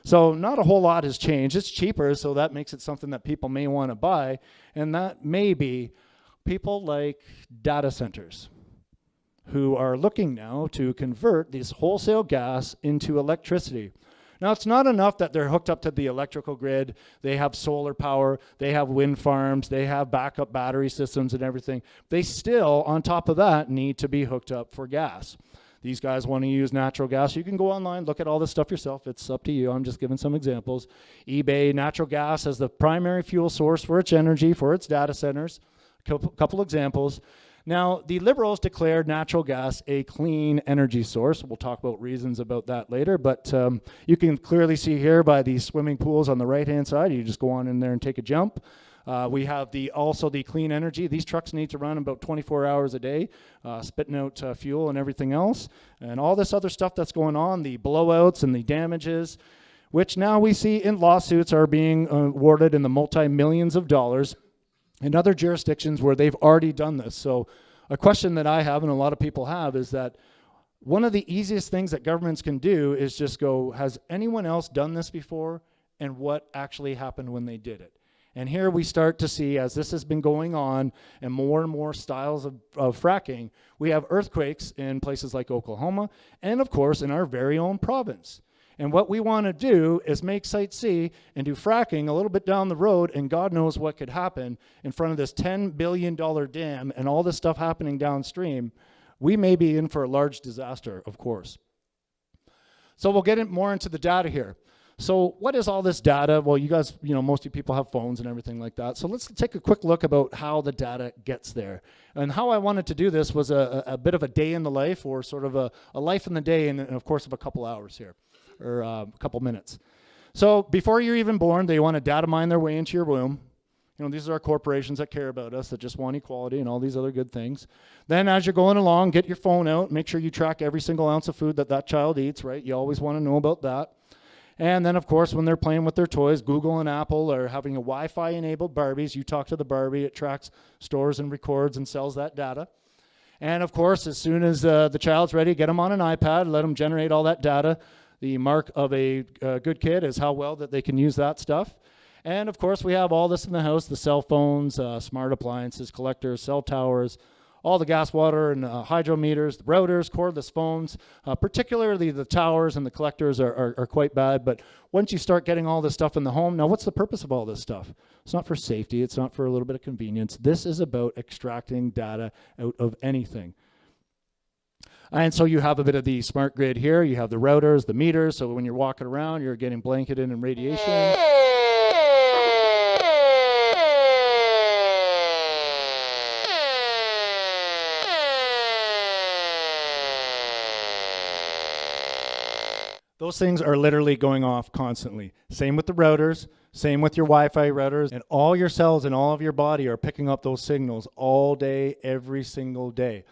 So not a whole lot has changed. It's cheaper, so that makes it something that people may want to buy, and that may be people like data centers who are looking now to convert this wholesale gas into electricity. Now, it's not enough that they're hooked up to the electrical grid, they have solar power, they have wind farms, they have backup battery systems and everything. They still, on top of that, need to be hooked up for gas. These guys want to use natural gas. You can go online, look at all this stuff yourself. It's up to you. I'm just giving some examples. eBay, natural gas as the primary fuel source for its energy, for its data centers. Couple examples. Now, the Liberals declared natural gas a clean energy source. We'll talk about reasons about that later, but you can clearly see here by the swimming pools on the right-hand side. You just go on in there and take a jump. We have also the clean energy. These trucks need to run about 24 hours a day, spitting out fuel and everything else. And all this other stuff that's going on, the blowouts and the damages, which now we see in lawsuits are being awarded in the multi-millions of dollars in other jurisdictions where they've already done this. So a question that I have and a lot of people have is that one of the easiest things that governments can do is just go, has anyone else done this before, and what actually happened when they did it? And here we start to see, as this has been going on and more styles of fracking, we have earthquakes in places like Oklahoma and, of course, in our very own province. And what we want to do is make Site C and do fracking a little bit down the road, and God knows what could happen in front of this $10 billion dam and all this stuff happening downstream. We may be in for a large disaster, of course. So we'll get more into the data here. So what is all this data? Well, you guys, most of you people have phones and everything like that. So let's take a quick look about how the data gets there. And how I wanted to do this was a bit of a day in the life, or sort of a life in the day, and of course of a couple hours here, or a couple minutes. So before you're even born, they want to data mine their way into your womb. These are our corporations that care about us, that just want equality and all these other good things. Then as you're going along, get your phone out, make sure you track every single ounce of food that child eats, right? You always want to know about that. And then, of course, when they're playing with their toys, Google and Apple are having a Wi-Fi enabled Barbies. You talk to the Barbie, it tracks, stores and records and sells that data. And of course, as soon as the child's ready, get them on an iPad, let them generate all that data. The mark of a good kid is how well that they can use that stuff. And of course, we have all this in the house: the cell phones, smart appliances, collectors, cell towers, all the gas, water, and hydrometers, the routers, cordless phones. Particularly the towers and the collectors are quite bad. But once you start getting all this stuff in the home, now what's the purpose of all this stuff? It's not for safety. It's not for a little bit of convenience. This is about extracting data out of anything. And so you have a bit of the smart grid here. You have the routers, the meters. So when you're walking around, you're getting blanketed in radiation. Those things are literally going off constantly. Same with the routers, same with your Wi-Fi routers, and all your cells in all of your body are picking up those signals all day, every single day.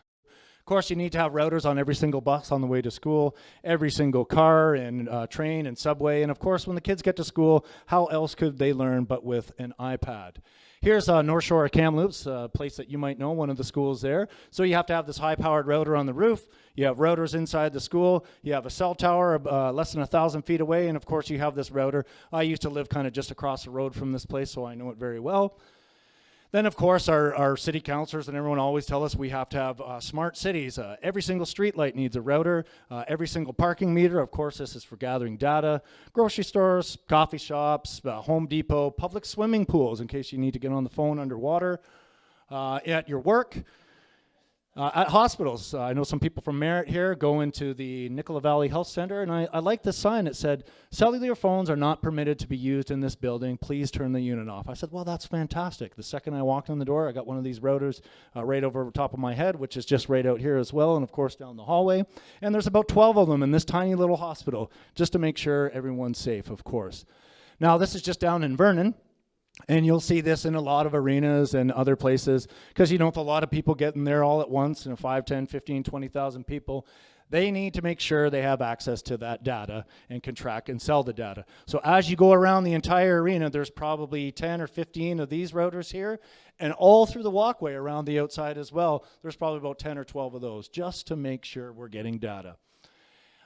Of course, you need to have routers on every single bus on the way to school, every single car and train and subway. And of course, when the kids get to school, how else could they learn but with an iPad? Here's North Shore of Kamloops, a place that you might know, one of the schools there. So you have to have this high-powered router on the roof. You have routers inside the school. You have a cell tower less than 1,000 feet away. And of course, you have this router. I used to live kind of just across the road from this place, so I know it very well. Then, of course, our city councilors and everyone always tell us we have to have smart cities. Every single street light needs a router. Every single parking meter, of course, this is for gathering data. Grocery stores, coffee shops, Home Depot, public swimming pools in case you need to get on the phone underwater. At your work. At hospitals, I know some people from Merritt here go into the Nicola Valley Health Center, and I like this sign that said, cellular phones are not permitted to be used in this building. Please turn the unit off. I said, well, that's fantastic. The second I walked in the door, I got one of these routers right over the top of my head, which is just right out here as well, and of course down the hallway. And there's about 12 of them in this tiny little hospital, just to make sure everyone's safe, of course. Now, this is just down in Vernon. And you'll see this in a lot of arenas and other places because, with a lot of people getting there all at once, 5, 10, 15, 20,000 people, they need to make sure they have access to that data and can track and sell the data. So as you go around the entire arena, there's probably 10 or 15 of these routers here, and all through the walkway around the outside as well, there's probably about 10 or 12 of those just to make sure we're getting data.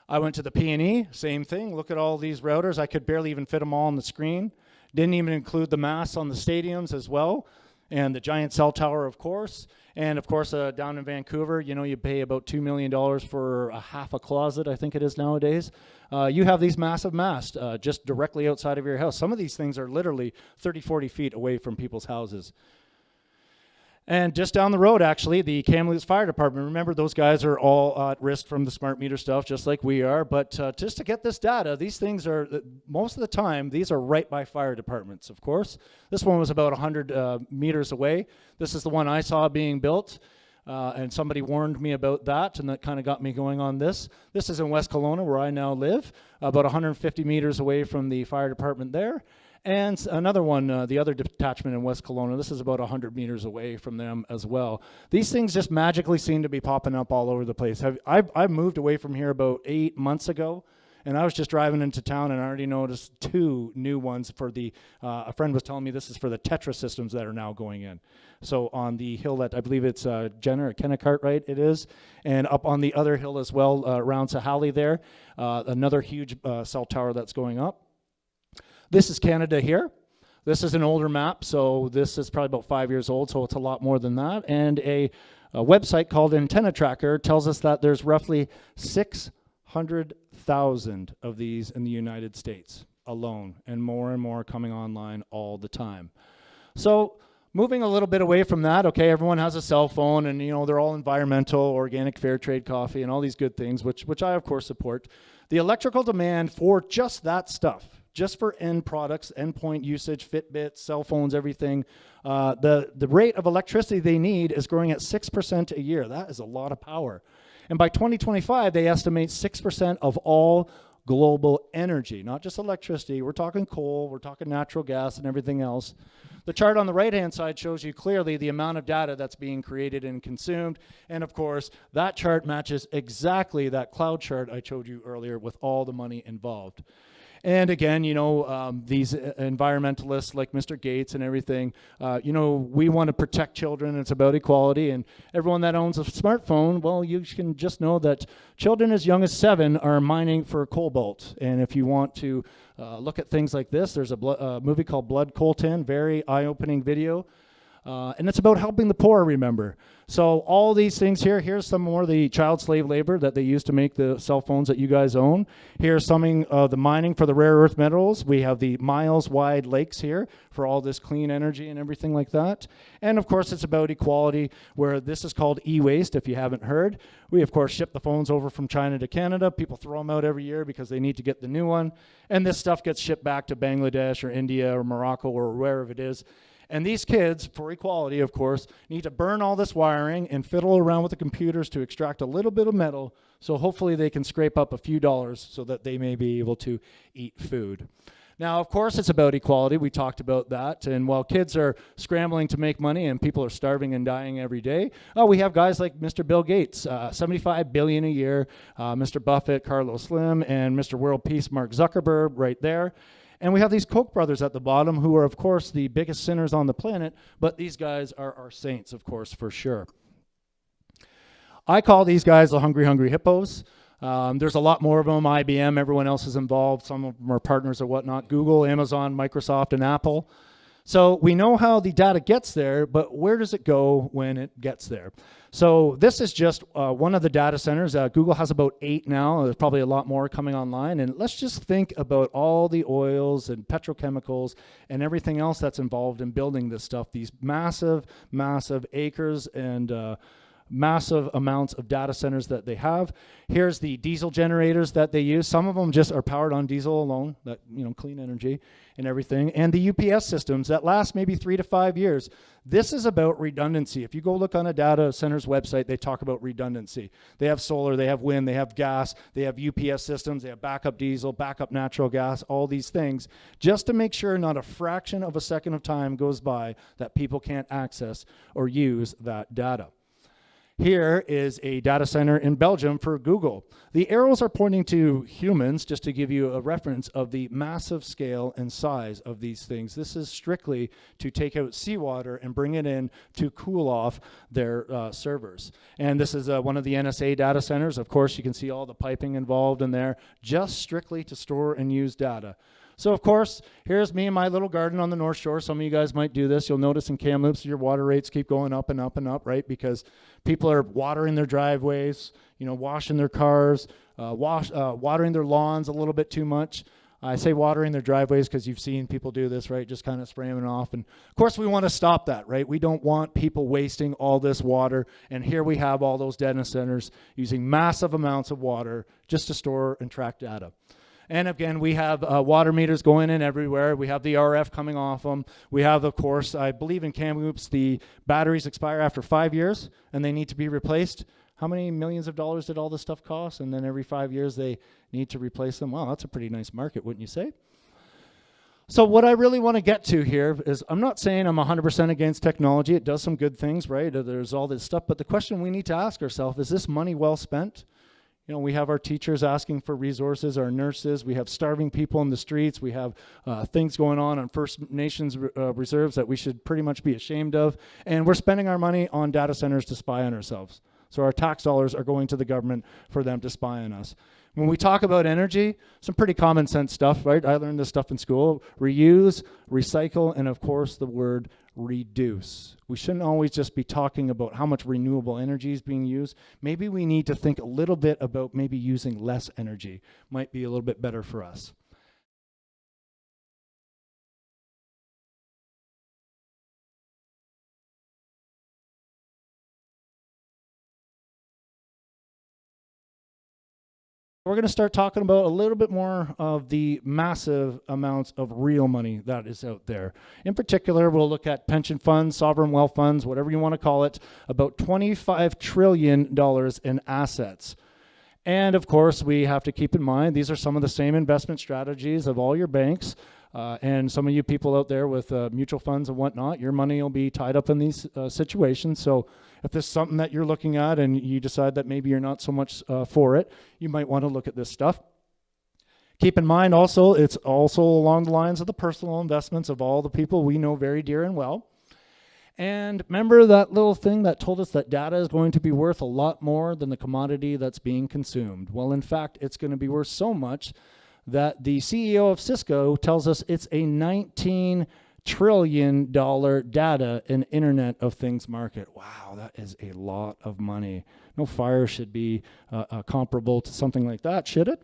I went to the P&E, same thing. Look at all these routers. I could barely even fit them all on the screen. Didn't even include the masts on the stadiums as well, and the giant cell tower, of course. And of course, down in Vancouver, you know, you pay about $2 million for a half a closet, I think it is nowadays. You have these massive masts just directly outside of your house. Some of these things are literally 30, 40 feet away from people's houses. And just down the road, actually, the Kamloops Fire Department. Remember, those guys are all at risk from the smart meter stuff, just like we are. But just to get this data, these things are, most of the time, these are right by fire departments, of course. This one was about 100 meters away. This is the one I saw being built. And somebody warned me about that, and that kind of got me going on this. This is in West Kelowna, where I now live, about 150 meters away from the fire department there. And another one, the other detachment in West Kelowna, this is about 100 meters away from them as well. These things just magically seem to be popping up all over the place. I've moved away from here about 8 months ago, and I was just driving into town, and I already noticed 2 new ones for the, a friend was telling me this is for the Tetra systems that are now going in. So on the hill that, I believe it's Jenner or Kennecart, right, it is, and up on the other hill as well, around Sahali there, another huge cell tower that's going up. This is Canada here. This is an older map, so this is probably about 5 years old, so it's a lot more than that. And a website called Antenna Tracker tells us that there's roughly 600,000 of these in the United States alone, and more coming online all the time. So moving a little bit away from that, okay, everyone has a cell phone, and you know they're all environmental, organic, fair trade coffee, and all these good things, which I of course support. The electrical demand for just that stuff, just for end products, endpoint usage, Fitbits, cell phones, everything, the rate of electricity they need is growing at 6% a year. That is a lot of power. And by 2025, they estimate 6% of all global energy, not just electricity. We're talking coal, we're talking natural gas, and everything else. The chart on the right-hand side shows you clearly the amount of data that's being created and consumed. And of course, that chart matches exactly that cloud chart I showed you earlier with all the money involved. And again, you know, these environmentalists like Mr. Gates and everything, you know, we want to protect children. It's about equality. And everyone that owns a smartphone, well, you can just know that children as young as 7 are mining for cobalt. And if you want to look at things like this, there's a movie called Blood Coltan, very eye-opening video. And it's about helping the poor, remember. So all these things here, here's some more of the child slave labor that they used to make the cell phones that you guys own. Here's some of the mining for the rare earth metals. We have the miles-wide lakes here for all this clean energy and everything like that. And of course, it's about equality, where this is called e-waste, if you haven't heard. We, of course, ship the phones over from China to Canada. People throw them out every year because they need to get the new one. And this stuff gets shipped back to Bangladesh or India or Morocco or wherever it is. And these kids, for equality, of course, need to burn all this wiring and fiddle around with the computers to extract a little bit of metal, so hopefully they can scrape up a few dollars so that they may be able to eat food. Now, of course, it's about equality. We talked about that. And while kids are scrambling to make money and people are starving and dying every day, we have guys like Mr. Bill Gates, $75 billion a year, Mr. Buffett, Carlos Slim, and Mr. World Peace, Mark Zuckerberg, right there. And we have these Koch brothers at the bottom who are, of course, the biggest sinners on the planet, but these guys are our saints, of course, for sure. I call these guys the hungry, hungry hippos. There's a lot more of them. IBM, everyone else is involved. Some of them are partners or whatnot. Google, Amazon, Microsoft, and Apple. So we know how the data gets there, but where does it go when it gets there? So this is just one of the data centers. Google has about 8 now. There's probably a lot more coming online. And let's just think about all the oils and petrochemicals and everything else that's involved in building this stuff. These massive, massive acres and massive amounts of data centers that they have. Here's the diesel generators that they use. Some of them just are powered on diesel alone, that, you know, clean energy and everything. And the UPS systems that last maybe 3 to 5 years. This is about redundancy. If you go look on a data center's website, they talk about redundancy. They have solar, they have wind, they have gas, they have UPS systems, they have backup diesel, backup natural gas, all these things, just to make sure not a fraction of a second of time goes by that people can't access or use that data. Here is a data center in Belgium for Google. The arrows are pointing to humans, just to give you a reference of the massive scale and size of these things. This is strictly to take out seawater and bring it in to cool off their servers. And this is one of the NSA data centers. Of course, you can see all the piping involved in there, just strictly to store and use data. So of course, here's me in my little garden on the North Shore. Some of you guys might do this. You'll notice in Kamloops, your water rates keep going up and up and up, right? Because people are watering their driveways, washing their cars, watering their lawns a little bit too much. I say watering their driveways because you've seen people do this, right? Just kind of spraying it off. And of course, we want to stop that, right? We don't want people wasting all this water. And here we have all those data centers using massive amounts of water just to store and track data. And again, we have water meters going in everywhere. We have the RF coming off them. We have, of course, I believe in Kamloops, the batteries expire after 5 years and they need to be replaced. How many millions of dollars did all this stuff cost? And then every 5 years they need to replace them. Wow, that's a pretty nice market, wouldn't you say? So what I really want to get to here is I'm not saying I'm 100% against technology. It does some good things, right? There's all this stuff. But the question we need to ask ourselves, is this money well spent? We have our teachers asking for resources, our nurses, we have starving people in the streets, we have things going on First Nations reserves that we should pretty much be ashamed of, and we're spending our money on data centers to spy on ourselves. So our tax dollars are going to the government for them to spy on us. When we talk about energy, some pretty common sense stuff, right? I learned this stuff in school. Reuse, recycle, and of course the word reduce. We shouldn't always just be talking about how much renewable energy is being used. Maybe we need to think a little bit about maybe using less energy. Might be a little bit better for us. We're going to start talking about a little bit more of the massive amounts of real money that is out there. In particular, we'll look at pension funds, sovereign wealth funds, whatever you want to call it, about $25 trillion in assets. And of course, we have to keep in mind, these are some of the same investment strategies of all your banks. And some of you people out there with mutual funds and whatnot, your money will be tied up in these situations. So if this is something that you're looking at and you decide that maybe you're not so much for it, you might want to look at this stuff. Keep in mind also, it's also along the lines of the personal investments of all the people we know very dear and well. And remember that little thing that told us that data is going to be worth a lot more than the commodity that's being consumed. Well, in fact, it's going to be worth so much that the CEO of Cisco tells us it's a $19 trillion data and Internet of Things market. Wow, that is a lot of money. No fire should be comparable to something like that, should it?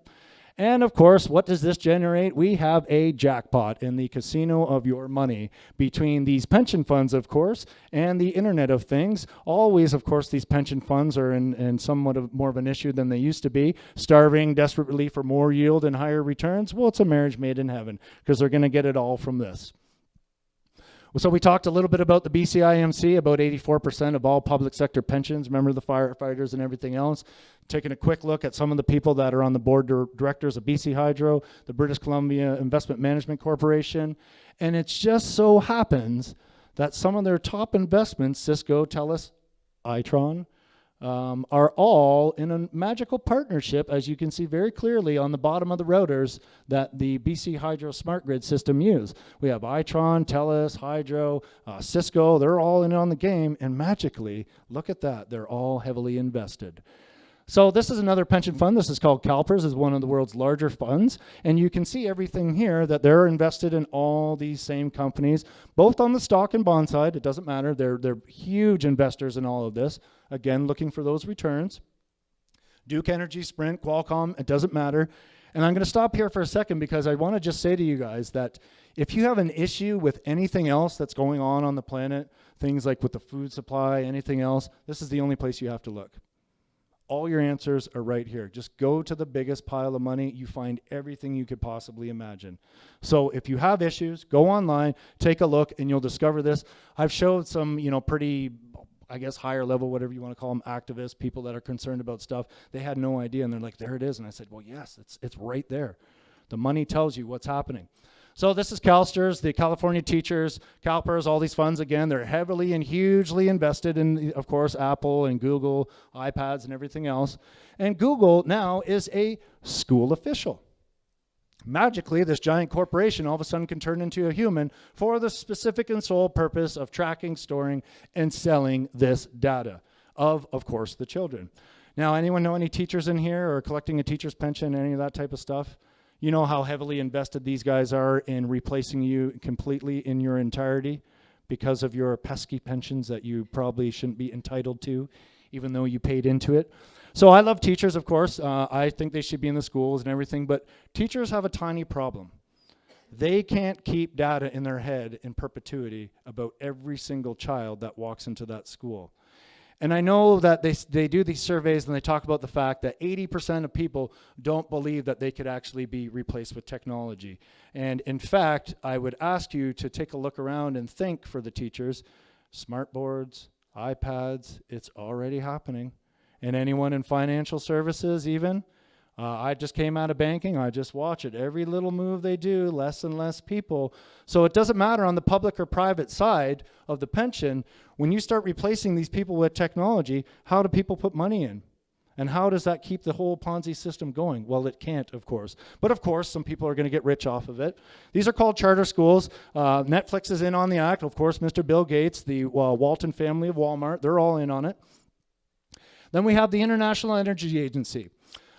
And of course, what does this generate? We have a jackpot in the casino of your money between these pension funds, of course, and the Internet of Things. Always, of course, these pension funds are in somewhat of more of an issue than they used to be. Starving desperately for more yield and higher returns. Well, it's a marriage made in heaven because they're going to get it all from this. So we talked a little bit about the BCIMC, about 84% of all public sector pensions. Remember the firefighters and everything else. Taking a quick look at some of the people that are on the board of directors of BC Hydro, the British Columbia Investment Management Corporation. And it just so happens that some of their top investments, Cisco, TELUS, Itron, are all in a magical partnership, as you can see very clearly on the bottom of the routers that the BC Hydro Smart Grid system use. We have Itron, TELUS, Hydro, Cisco, they're all in on the game, and magically, look at that, they're all heavily invested. So this is another pension fund. This is called CalPERS. It's one of the world's larger funds. And you can see everything here that they're invested in all these same companies, both on the stock and bond side. It doesn't matter. They're huge investors in all of this. Again, looking for those returns. Duke Energy, Sprint, Qualcomm, it doesn't matter. And I'm going to stop here for a second because I want to just say to you guys that if you have an issue with anything else that's going on the planet, things like with the food supply, anything else, this is the only place you have to look. All your answers are right here. Just go to the biggest pile of money. You find everything you could possibly imagine. So if you have issues, go online, take a look, and you'll discover this. I've showed some, pretty, I guess, higher level, whatever you want to call them, activists, people that are concerned about stuff. They had no idea, and they're like, there it is. And I said, well, yes, it's right there. The money tells you what's happening. So this is CalSTRS, the California Teachers, CalPERS, all these funds. Again, they're heavily and hugely invested in, of course, Apple and Google, iPads and everything else. And Google now is a school official. Magically, this giant corporation all of a sudden can turn into a human for the specific and sole purpose of tracking, storing, and selling this data of course, the children. Now, anyone know any teachers in here or collecting a teacher's pension, any of that type of stuff? You know how heavily invested these guys are in replacing you completely in your entirety because of your pesky pensions that you probably shouldn't be entitled to, even though you paid into it. So I love teachers, of course. I think they should be in the schools and everything, but teachers have a tiny problem. They can't keep data in their head in perpetuity about every single child that walks into that school. And I know that they do these surveys and they talk about the fact that 80% of people don't believe that they could actually be replaced with technology. And in fact, I would ask you to take a look around and think for the teachers, smart boards, iPads, it's already happening. And anyone in financial services even, I just came out of banking. I just watch it. Every little move they do, less and less people. So it doesn't matter on the public or private side of the pension. When you start replacing these people with technology, how do people put money in? And how does that keep the whole Ponzi system going? Well, it can't, of course. But of course, some people are going to get rich off of it. These are called charter schools. Netflix is in on the act. Of course, Mr. Bill Gates, the Walton family of Walmart, they're all in on it. Then we have the International Energy Agency.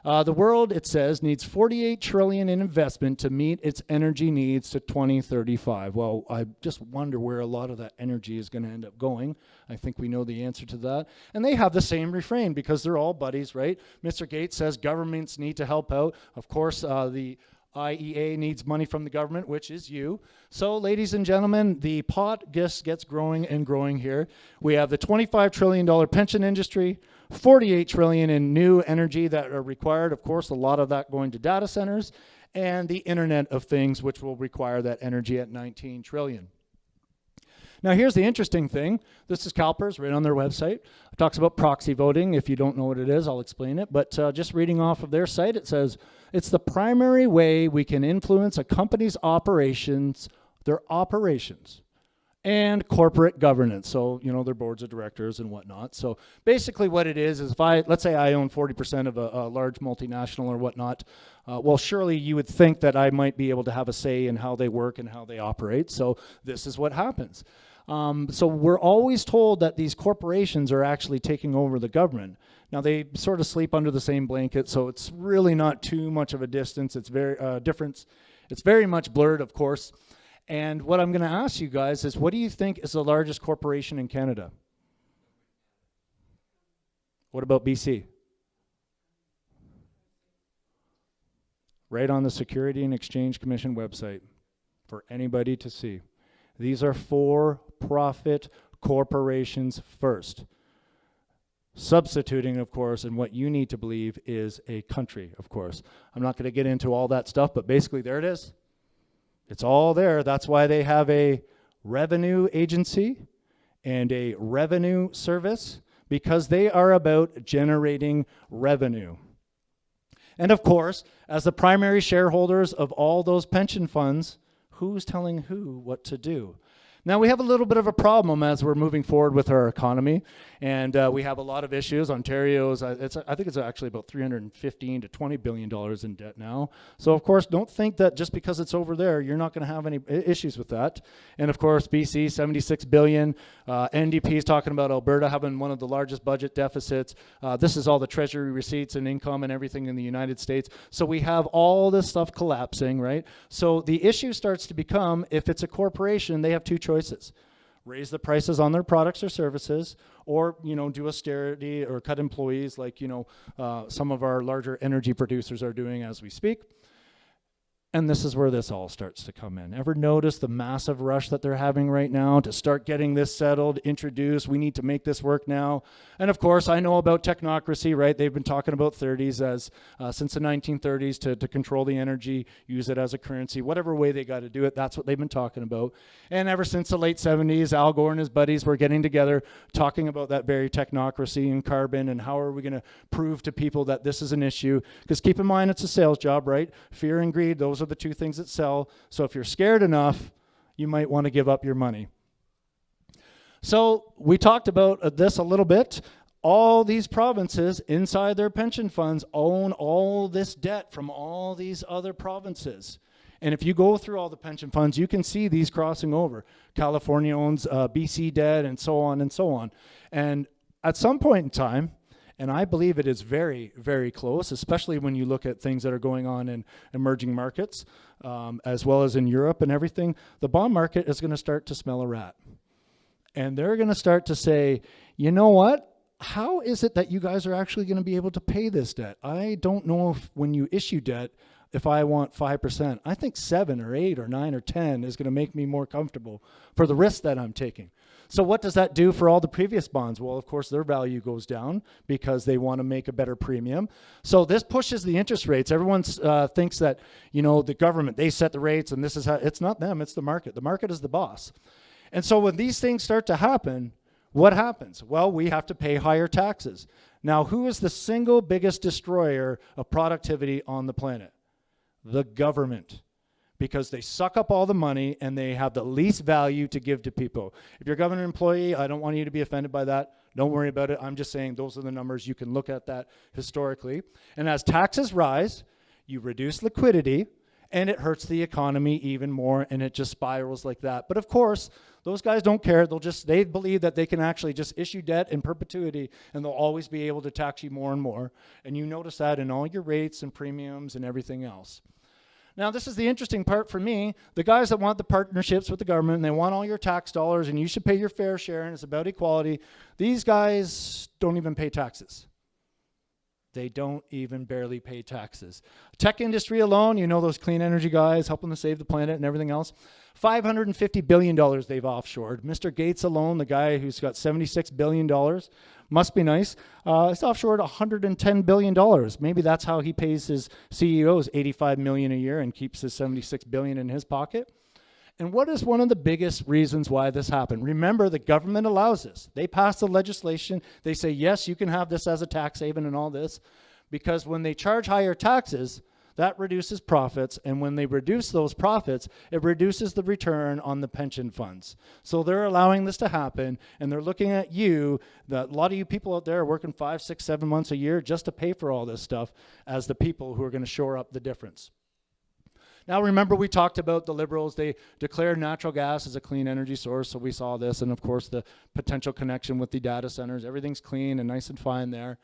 The world, it says, needs $48 trillion in investment to meet its energy needs to 2035. Well, I just wonder where a lot of that energy is going to end up going. I think we know the answer to that. And they have the same refrain because they're all buddies, right? Mr. Gates says governments need to help out. Of course, the IEA needs money from the government, which is you. So, ladies and gentlemen, the pot gets growing and growing here. We have the $25 trillion pension industry, $48 trillion in new energy that are required. Of course, a lot of that going to data centers, and the Internet of Things, which will require that energy at $19 trillion. Now, here's the interesting thing. This is CalPERS, right on their website. It talks about proxy voting. If you don't know what it is, I'll explain it. But just reading off of their site, it says, it's the primary way we can influence a company's operations, their operations, and corporate governance. So, you know, their boards of directors and whatnot. So basically what it is if let's say I own 40% of a large multinational or whatnot, well, surely you would think that I might be able to have a say in how they work and how they operate. So this is what happens. So we're always told that these corporations are actually taking over the government. Now they sort of sleep under the same blanket, so it's really not too much of a distance. It's very difference. It's very much blurred, of course. And what I'm going to ask you guys is, what do you think is the largest corporation in Canada? What about BC? Right on the Security and Exchange Commission website for anybody to see. These are for-profit corporations first. Substituting, of course, and what you need to believe is a country, of course. I'm not going to get into all that stuff, but basically there it is. It's all there. That's why they have a revenue agency and a revenue service, because they are about generating revenue. And of course, as the primary shareholders of all those pension funds, who's telling who what to do? Now, we have a little bit of a problem as we're moving forward with our economy, and we have a lot of issues. Ontario's, I think it's actually about $315 to $20 billion in debt now. So, of course, don't think that just because it's over there, you're not going to have any issues with that. And, of course, BC, $76 billion. NDP is talking about Alberta having one of the largest budget deficits. This is all the treasury receipts and income and everything in the United States. So we have all this stuff collapsing, right? So the issue starts to become, if it's a corporation, they have two choices. Raise the prices on their products or services, or, you know, do austerity or cut employees like, you know, some of our larger energy producers are doing as we speak. And this is where this all starts to come in. Ever notice the massive rush that they're having right now to start getting this settled, introduced? We need to make this work now. And of course, I know about technocracy, right? They've been talking about 30s as since the 1930s to control the energy, use it as a currency, whatever way they got to do it. That's what they've been talking about. And ever since the late 70s, Al Gore and his buddies were getting together, talking about that very technocracy and carbon and how are we going to prove to people that this is an issue. Because keep in mind, it's a sales job, right? Fear and greed, those are are the two things that sell. So if you're scared enough, you might want to give up your money. So we talked about this a little bit. All these provinces inside their pension funds own all this debt from all these other provinces. And if you go through all the pension funds, you can see these crossing over. California owns BC debt and so on and so on. And at some point in time, and I believe it is very, very close, especially when you look at things that are going on in emerging markets, as well as in Europe and everything, the bond market is going to start to smell a rat. And they're going to start to say, you know what? How is it that you guys are actually going to be able to pay this debt? I don't know if when you issue debt, if I want 5%, I think 7 or 8 or 9 or 10 is going to make me more comfortable for the risk that I'm taking. So what does that do for all the previous bonds? Well, of course, their value goes down because they want to make a better premium. So this pushes the interest rates. Everyone thinks that, you know, the government, they set the rates and this is how, it's not them, it's the market. The market is the boss. And so when these things start to happen, what happens? Well, we have to pay higher taxes. Now, who is the single biggest destroyer of productivity on the planet? The government, because they suck up all the money and they have the least value to give to people. If you're a government employee, I don't want you to be offended by that. Don't worry about it. I'm just saying those are the numbers. You can look at that historically. And as taxes rise, you reduce liquidity and it hurts the economy even more and it just spirals like that. But of course, those guys don't care. They believe that they can actually just issue debt in perpetuity and they'll always be able to tax you more and more. And you notice that in all your rates and premiums and everything else. Now, this is the interesting part for me. The guys that want the partnerships with the government, and they want all your tax dollars, and you should pay your fair share, and it's about equality. These guys don't even pay taxes. They don't even barely pay taxes. Tech industry alone, you know those clean energy guys helping to save the planet and everything else, $550 billion they've offshored. Mr. Gates alone, the guy who's got $76 billion, must be nice, he's offshored $110 billion. Maybe that's how he pays his CEOs $85 million a year and keeps his $76 billion in his pocket. And what is one of the biggest reasons why this happened? Remember, the government allows this. They pass the legislation. They say, yes, you can have this as a tax haven and all this, because when they charge higher taxes, that reduces profits, and when they reduce those profits, it reduces the return on the pension funds. So they're allowing this to happen, and they're looking at you, a lot of you people out there are working 5, 6, 7 months a year just to pay for all this stuff as the people who are going to shore up the difference. Now, remember, we talked about the Liberals. They declared natural gas as a clean energy source, so we saw this, and of course, the potential connection with the data centers. Everything's clean and nice and fine there.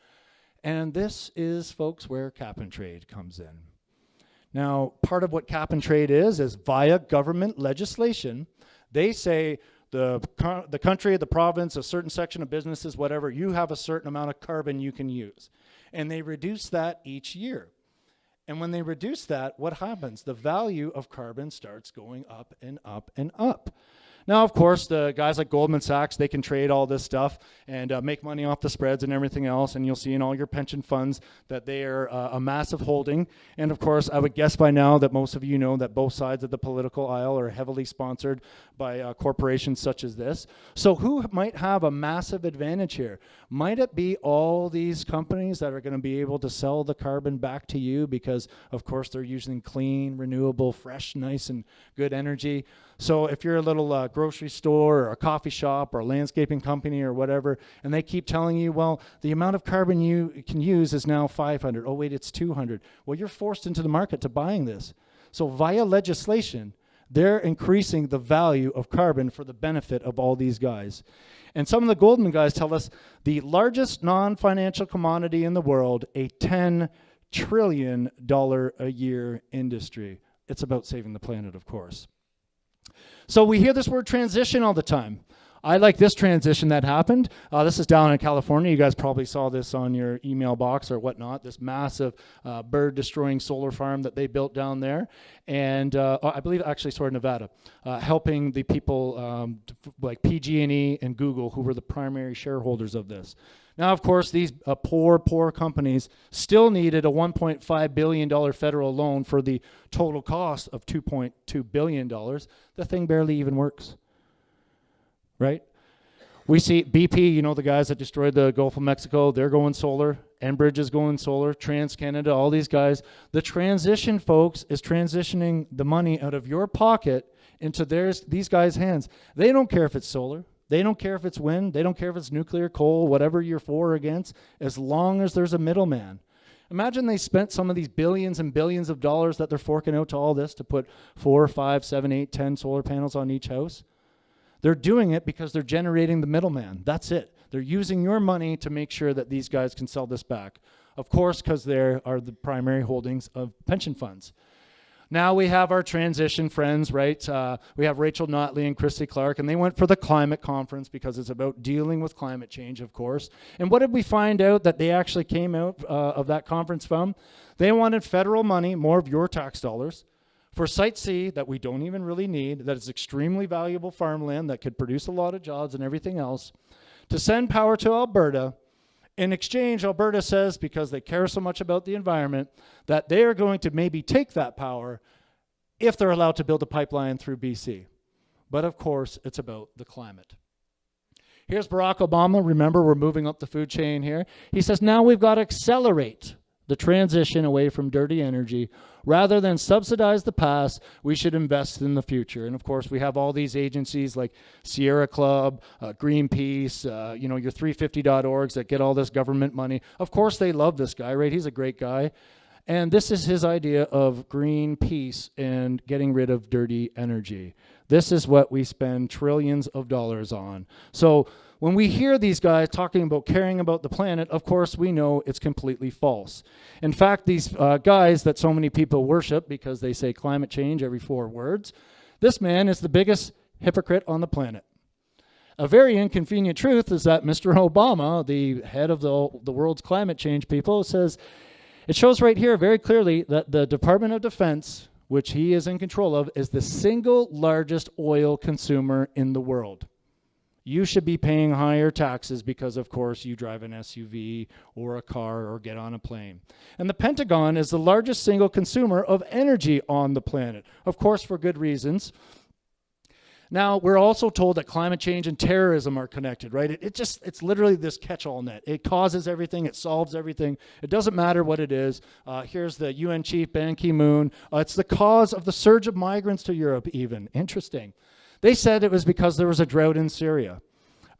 And this is, folks, where cap and trade comes in. Now, part of what cap and trade is via government legislation, they say the country, the province, a certain section of businesses, whatever, you have a certain amount of carbon you can use. And they reduce that each year. And when they reduce that, what happens? The value of carbon starts going up and up and up. Now, of course, the guys like Goldman Sachs, they can trade all this stuff and make money off the spreads and everything else. And you'll see in all your pension funds that they are a massive holding. And of course, I would guess by now that most of you know that both sides of the political aisle are heavily sponsored by corporations such as this. So who might have a massive advantage here? Might it be all these companies that are going to be able to sell the carbon back to you because, of course, they're using clean, renewable, fresh, nice, and good energy? So if you're a little grocery store or a coffee shop or a landscaping company or whatever, and they keep telling you, well, the amount of carbon you can use is now 500. Oh, wait, it's 200. Well, you're forced into the market to buying this. So via legislation, they're increasing the value of carbon for the benefit of all these guys. And some of the Goldman guys tell us the largest non-financial commodity in the world, a $10 trillion a year industry. It's about saving the planet, of course. So we hear this word transition all the time. I like this transition that happened. This is down in California. You guys probably saw this on your email box or whatnot, this massive bird-destroying solar farm that they built down there. And I believe actually, Nevada, helping the people like PG&E and Google, who were the primary shareholders of this. Now, of course, these poor companies still needed a $1.5 billion federal loan for the total cost of $2.2 billion. The thing barely even works, right? We see BP, you know, the guys that destroyed the Gulf of Mexico, they're going solar. Enbridge is going solar, TransCanada, all these guys. The transition, folks, is transitioning the money out of your pocket into these guys' hands. They don't care if it's solar. They don't care if it's wind. They don't care if it's nuclear, coal, whatever you're for or against, as long as there's a middleman. Imagine they spent some of these billions and billions of dollars that they're forking out to all this to put 4, 5, 7, 8, 10 solar panels on each house. They're doing it because they're generating the middleman. That's it. They're using your money to make sure that these guys can sell this back. Of course, because they are the primary holdings of pension funds. Now we have our transition friends, right? We have Rachel Notley and Christy Clark, and they went for the climate conference because it's about dealing with climate change, of course. And what did we find out that they actually came out of that conference from? They wanted federal money, more of your tax dollars, for Site C that we don't even really need, that is extremely valuable farmland that could produce a lot of jobs and everything else, to send power to Alberta. In exchange, Alberta says, because they care so much about the environment, that they are going to maybe take that power if they're allowed to build a pipeline through BC. But of course, it's about the climate. Here's Barack Obama. Remember, we're moving up the food chain here. He says, now we've got to accelerate the transition away from dirty energy. Rather than subsidize the past, we should invest in the future. And of course, we have all these agencies like Sierra Club, Greenpeace, your 350.orgs that get all this government money. Of course, they love this guy, right? He's a great guy. And this is his idea of green peace and getting rid of dirty energy. This is what we spend trillions of dollars on. So when we hear these guys talking about caring about the planet, of course, we know it's completely false. In fact, these guys that so many people worship because they say climate change every 4 words, this man is the biggest hypocrite on the planet. A very inconvenient truth is that Mr. Obama, the head of the world's climate change people, says, it shows right here very clearly that the Department of Defense, which he is in control of, is the single largest oil consumer in the world. You should be paying higher taxes because, of course, you drive an SUV or a car or get on a plane. And the Pentagon is the largest single consumer of energy on the planet, of course, for good reasons. Now, we're also told that climate change and terrorism are connected, right? It's literally this catch-all net. It causes everything. It solves everything. It doesn't matter what it is. Here's the UN chief, Ban Ki-moon. It's the cause of the surge of migrants to Europe even. Interesting. They said it was because there was a drought in Syria.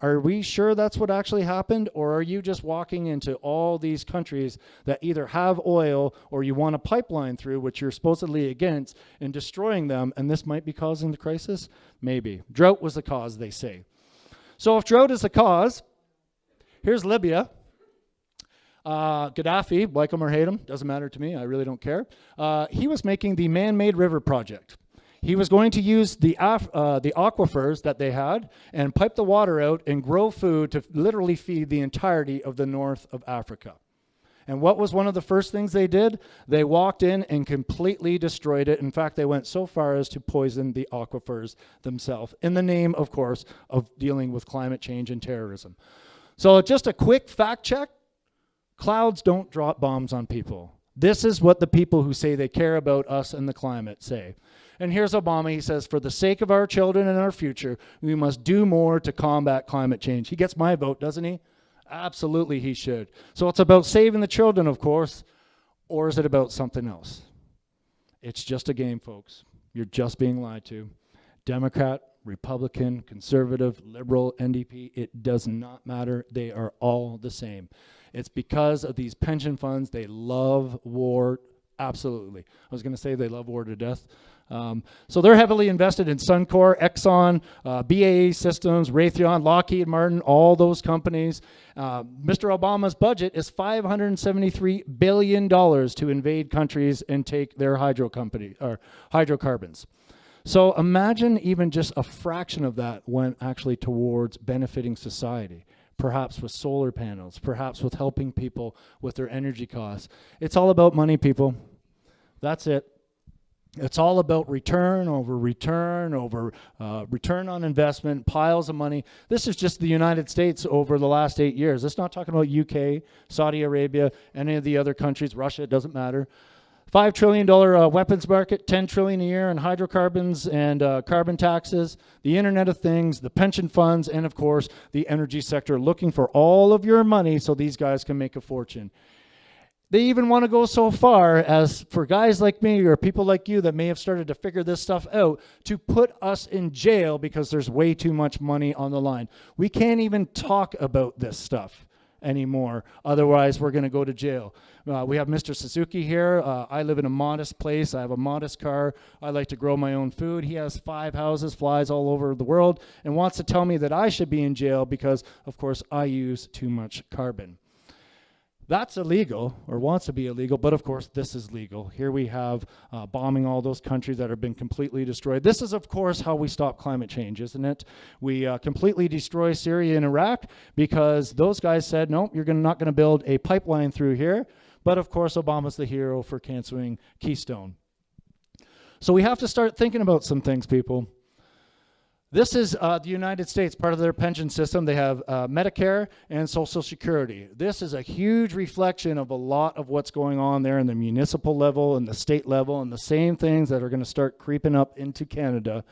Are we sure that's what actually happened? Or are you just walking into all these countries that either have oil or you want a pipeline through, which you're supposedly against, and destroying them, and this might be causing the crisis? Maybe. Drought was the cause, they say. So if drought is the cause, here's Libya. Gaddafi, like him or hate him, doesn't matter to me, I really don't care. He was making the man-made river project. He was going to use the aquifers that they had and pipe the water out and grow food to literally feed the entirety of the north of Africa. And what was one of the first things they did? They walked in and completely destroyed it. In fact, they went so far as to poison the aquifers themselves in the name, of course, of dealing with climate change and terrorism. So just a quick fact check. Clouds don't drop bombs on people. This is what the people who say they care about us and the climate say. And here's Obama. He says, for the sake of our children and our future, we must do more to combat climate change. He gets my vote, doesn't he? Absolutely, he should. So it's about saving the children, of course, or is it about something else? It's just a game, folks. You're just being lied to. Democrat, Republican, conservative, liberal, NDP, it does not matter. They are all the same. It's because of these pension funds. They love war. Absolutely. I was going to say they love war to death. So they're heavily invested in Suncor, Exxon, BAE Systems, Raytheon, Lockheed Martin, all those companies. Mr. Obama's budget is $573 billion to invade countries and take their hydrocarbons. So imagine even just a fraction of that went actually towards benefiting society, perhaps with solar panels, perhaps with helping people with their energy costs. It's all about money, people. That's it. It's all about return return on investment, piles of money. This is just the United States over the last 8 years. It's not talking about UK, Saudi Arabia, any of the other countries, Russia, it doesn't matter. $5 trillion weapons market, $10 trillion a year in hydrocarbons and carbon taxes, the Internet of Things, the pension funds, and of course, the energy sector looking for all of your money so these guys can make a fortune. They even want to go so far as for guys like me or people like you that may have started to figure this stuff out to put us in jail because there's way too much money on the line. We can't even talk about this stuff anymore. Otherwise, we're going to go to jail. We have Mr. Suzuki here. I live in a modest place. I have a modest car. I like to grow my own food. He has 5 houses, flies all over the world, and wants to tell me that I should be in jail because, of course, I use too much carbon. That's illegal, or wants to be illegal, but of course this is legal. Here we have bombing all those countries that have been completely destroyed. This is, of course, how we stop climate change, isn't it? We completely destroy Syria and Iraq because those guys said, no, you're not going to build a pipeline through here. But of course, Obama's the hero for canceling Keystone. So we have to start thinking about some things, people. This is the United States, part of their pension system. They have Medicare and Social Security. This is a huge reflection of a lot of what's going on there in the municipal level and the state level, and the same things that are going to start creeping up into Canada.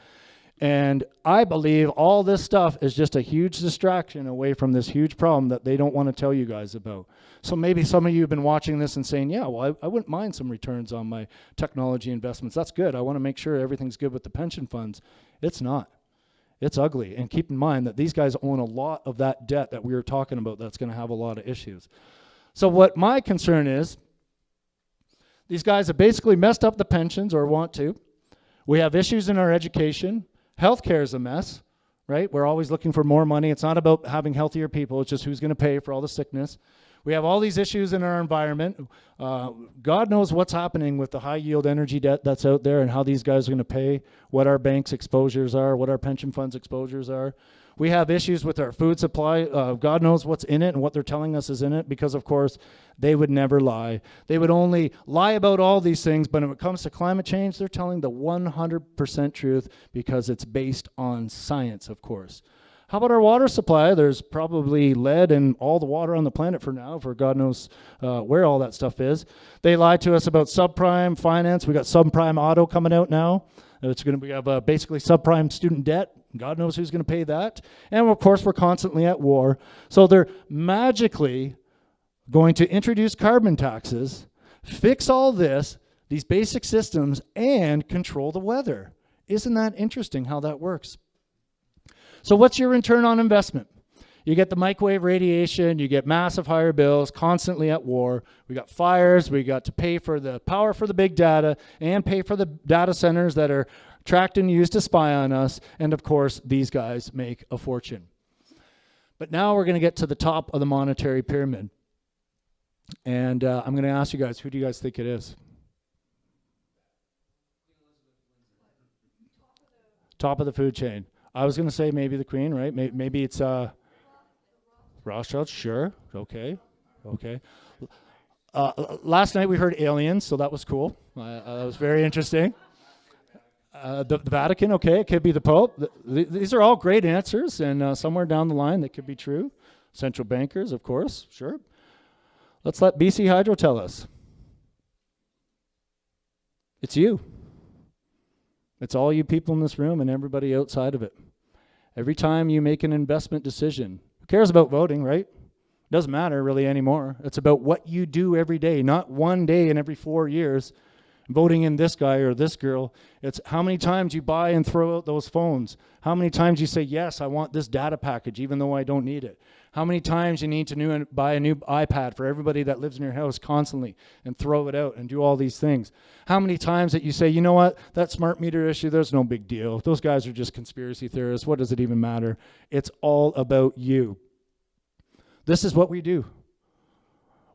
And I believe all this stuff is just a huge distraction away from this huge problem that they don't want to tell you guys about. So maybe some of you have been watching this and saying, yeah, well, I wouldn't mind some returns on my technology investments. That's good. I want to make sure everything's good with the pension funds. It's not. It's ugly. And keep in mind that these guys own a lot of that debt that we were talking about that's going to have a lot of issues. So what my concern is, these guys have basically messed up the pensions or want to. We have issues in our education. Healthcare is a mess, right? We're always looking for more money. It's not about having healthier people. It's just who's going to pay for all the sickness. We have all these issues in our environment. God knows what's happening with the high yield energy debt that's out there and how these guys are going to pay, what our bank's exposures are, what our pension funds exposures are. We have issues with our food supply. God knows what's in it and what they're telling us is in it because, of course, they would never lie. They would only lie about all these things, but when it comes to climate change, they're telling the 100% truth because it's based on science, of course. How about our water supply? There's probably lead in all the water on the planet for now, for God knows where all that stuff is. They lied to us about subprime finance. We got subprime auto coming out now. We have basically subprime student debt. God knows who's going to pay that. And of course, we're constantly at war. So they're magically going to introduce carbon taxes, fix all this, these basic systems, and control the weather. Isn't that interesting how that works? So what's your return on investment? You get the microwave radiation, you get massive higher bills, constantly at war. We got fires, we got to pay for the power for the big data and pay for the data centers that are tracked and used to spy on us. And of course, these guys make a fortune. But now we're going to get to the top of the monetary pyramid. And I'm going to ask you guys, who do you guys think it is? Top of the food chain. I was going to say maybe the Queen, right? Maybe it's Rothschild. Sure. Okay. Last night we heard aliens, so that was cool. That was very interesting. The Vatican. Okay, it could be the Pope. These are all great answers, and somewhere down the line they could be true. Central bankers, of course. Sure. Let's let BC Hydro tell us. It's you. It's all you people in this room and everybody outside of it. Every time you make an investment decision, who cares about voting, right? It doesn't matter really anymore. It's about what you do every day, not one day in every 4 years, voting in this guy or this girl. It's how many times you buy and throw out those phones. How many times you say, yes, I want this data package, even though I don't need it. How many times you need to buy a new iPad for everybody that lives in your house constantly and throw it out and do all these things. How many times that you say, you know what, that smart meter issue, there's no big deal. Those guys are just conspiracy theorists. What does it even matter? It's all about you. This is what we do.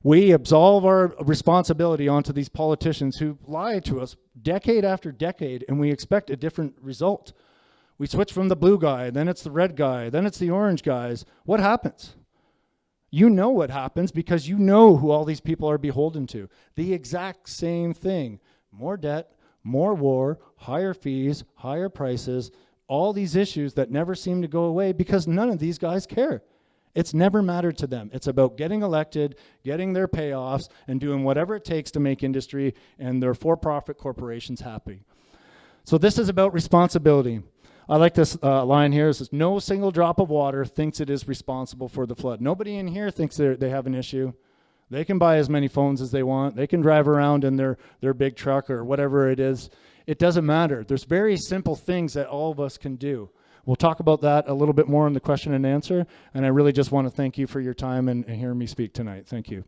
We absolve our responsibility onto these politicians who lie to us decade after decade, and we expect a different result. We switch from the blue guy, then it's the red guy, then it's the orange guys. What happens? You know what happens because you know who all these people are beholden to. The exact same thing. More debt, more war, higher fees, higher prices, all these issues that never seem to go away because none of these guys care. It's never mattered to them. It's about getting elected, getting their payoffs, and doing whatever it takes to make industry and their for-profit corporations happy. So this is about responsibility. I like this line here. It says, no single drop of water thinks it is responsible for the flood. Nobody in here thinks they have an issue. They can buy as many phones as they want. They can drive around in their big truck or whatever it is. It doesn't matter. There's very simple things that all of us can do. We'll talk about that a little bit more in the question and answer. And I really just want to thank you for your time and hearing me speak tonight. Thank you.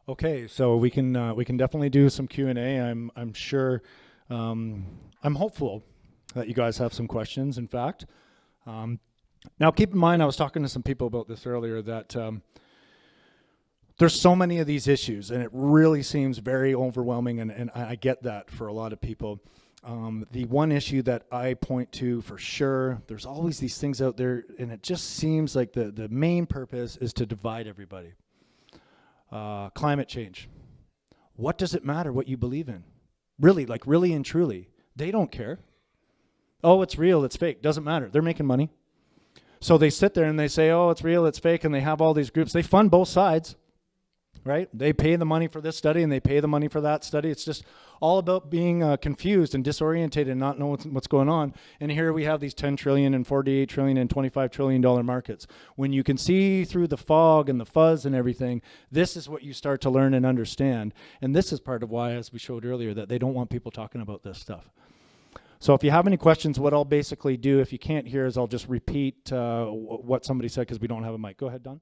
Okay, so we can definitely do some Q&A. I'm sure, I'm hopeful that you guys have some questions. In fact, now keep in mind, I was talking to some people about this earlier, that there's so many of these issues, and it really seems very overwhelming, and I get that for a lot of people. The one issue that I point to for sure, there's always these things out there, and it just seems like the main purpose is to divide everybody. Climate change. What does it matter what you believe in? Really, like really and truly. They don't care. Oh, it's real, it's fake. Doesn't matter. They're making money. So they sit there and they say, oh, it's real, it's fake, and they have all these groups. They fund both sides, right? They pay the money for this study and they pay the money for that study. It's just all about being confused and disorientated and not knowing what's going on. And here we have these 10 trillion and 48 trillion and $25 trillion markets. When you can see through the fog and the fuzz and everything, this is what you start to learn and understand. And this is part of why, as we showed earlier, that they don't want people talking about this stuff. So if you have any questions, what I'll basically do, if you can't hear, is I'll just repeat what somebody said because we don't have a mic. Go ahead, Don.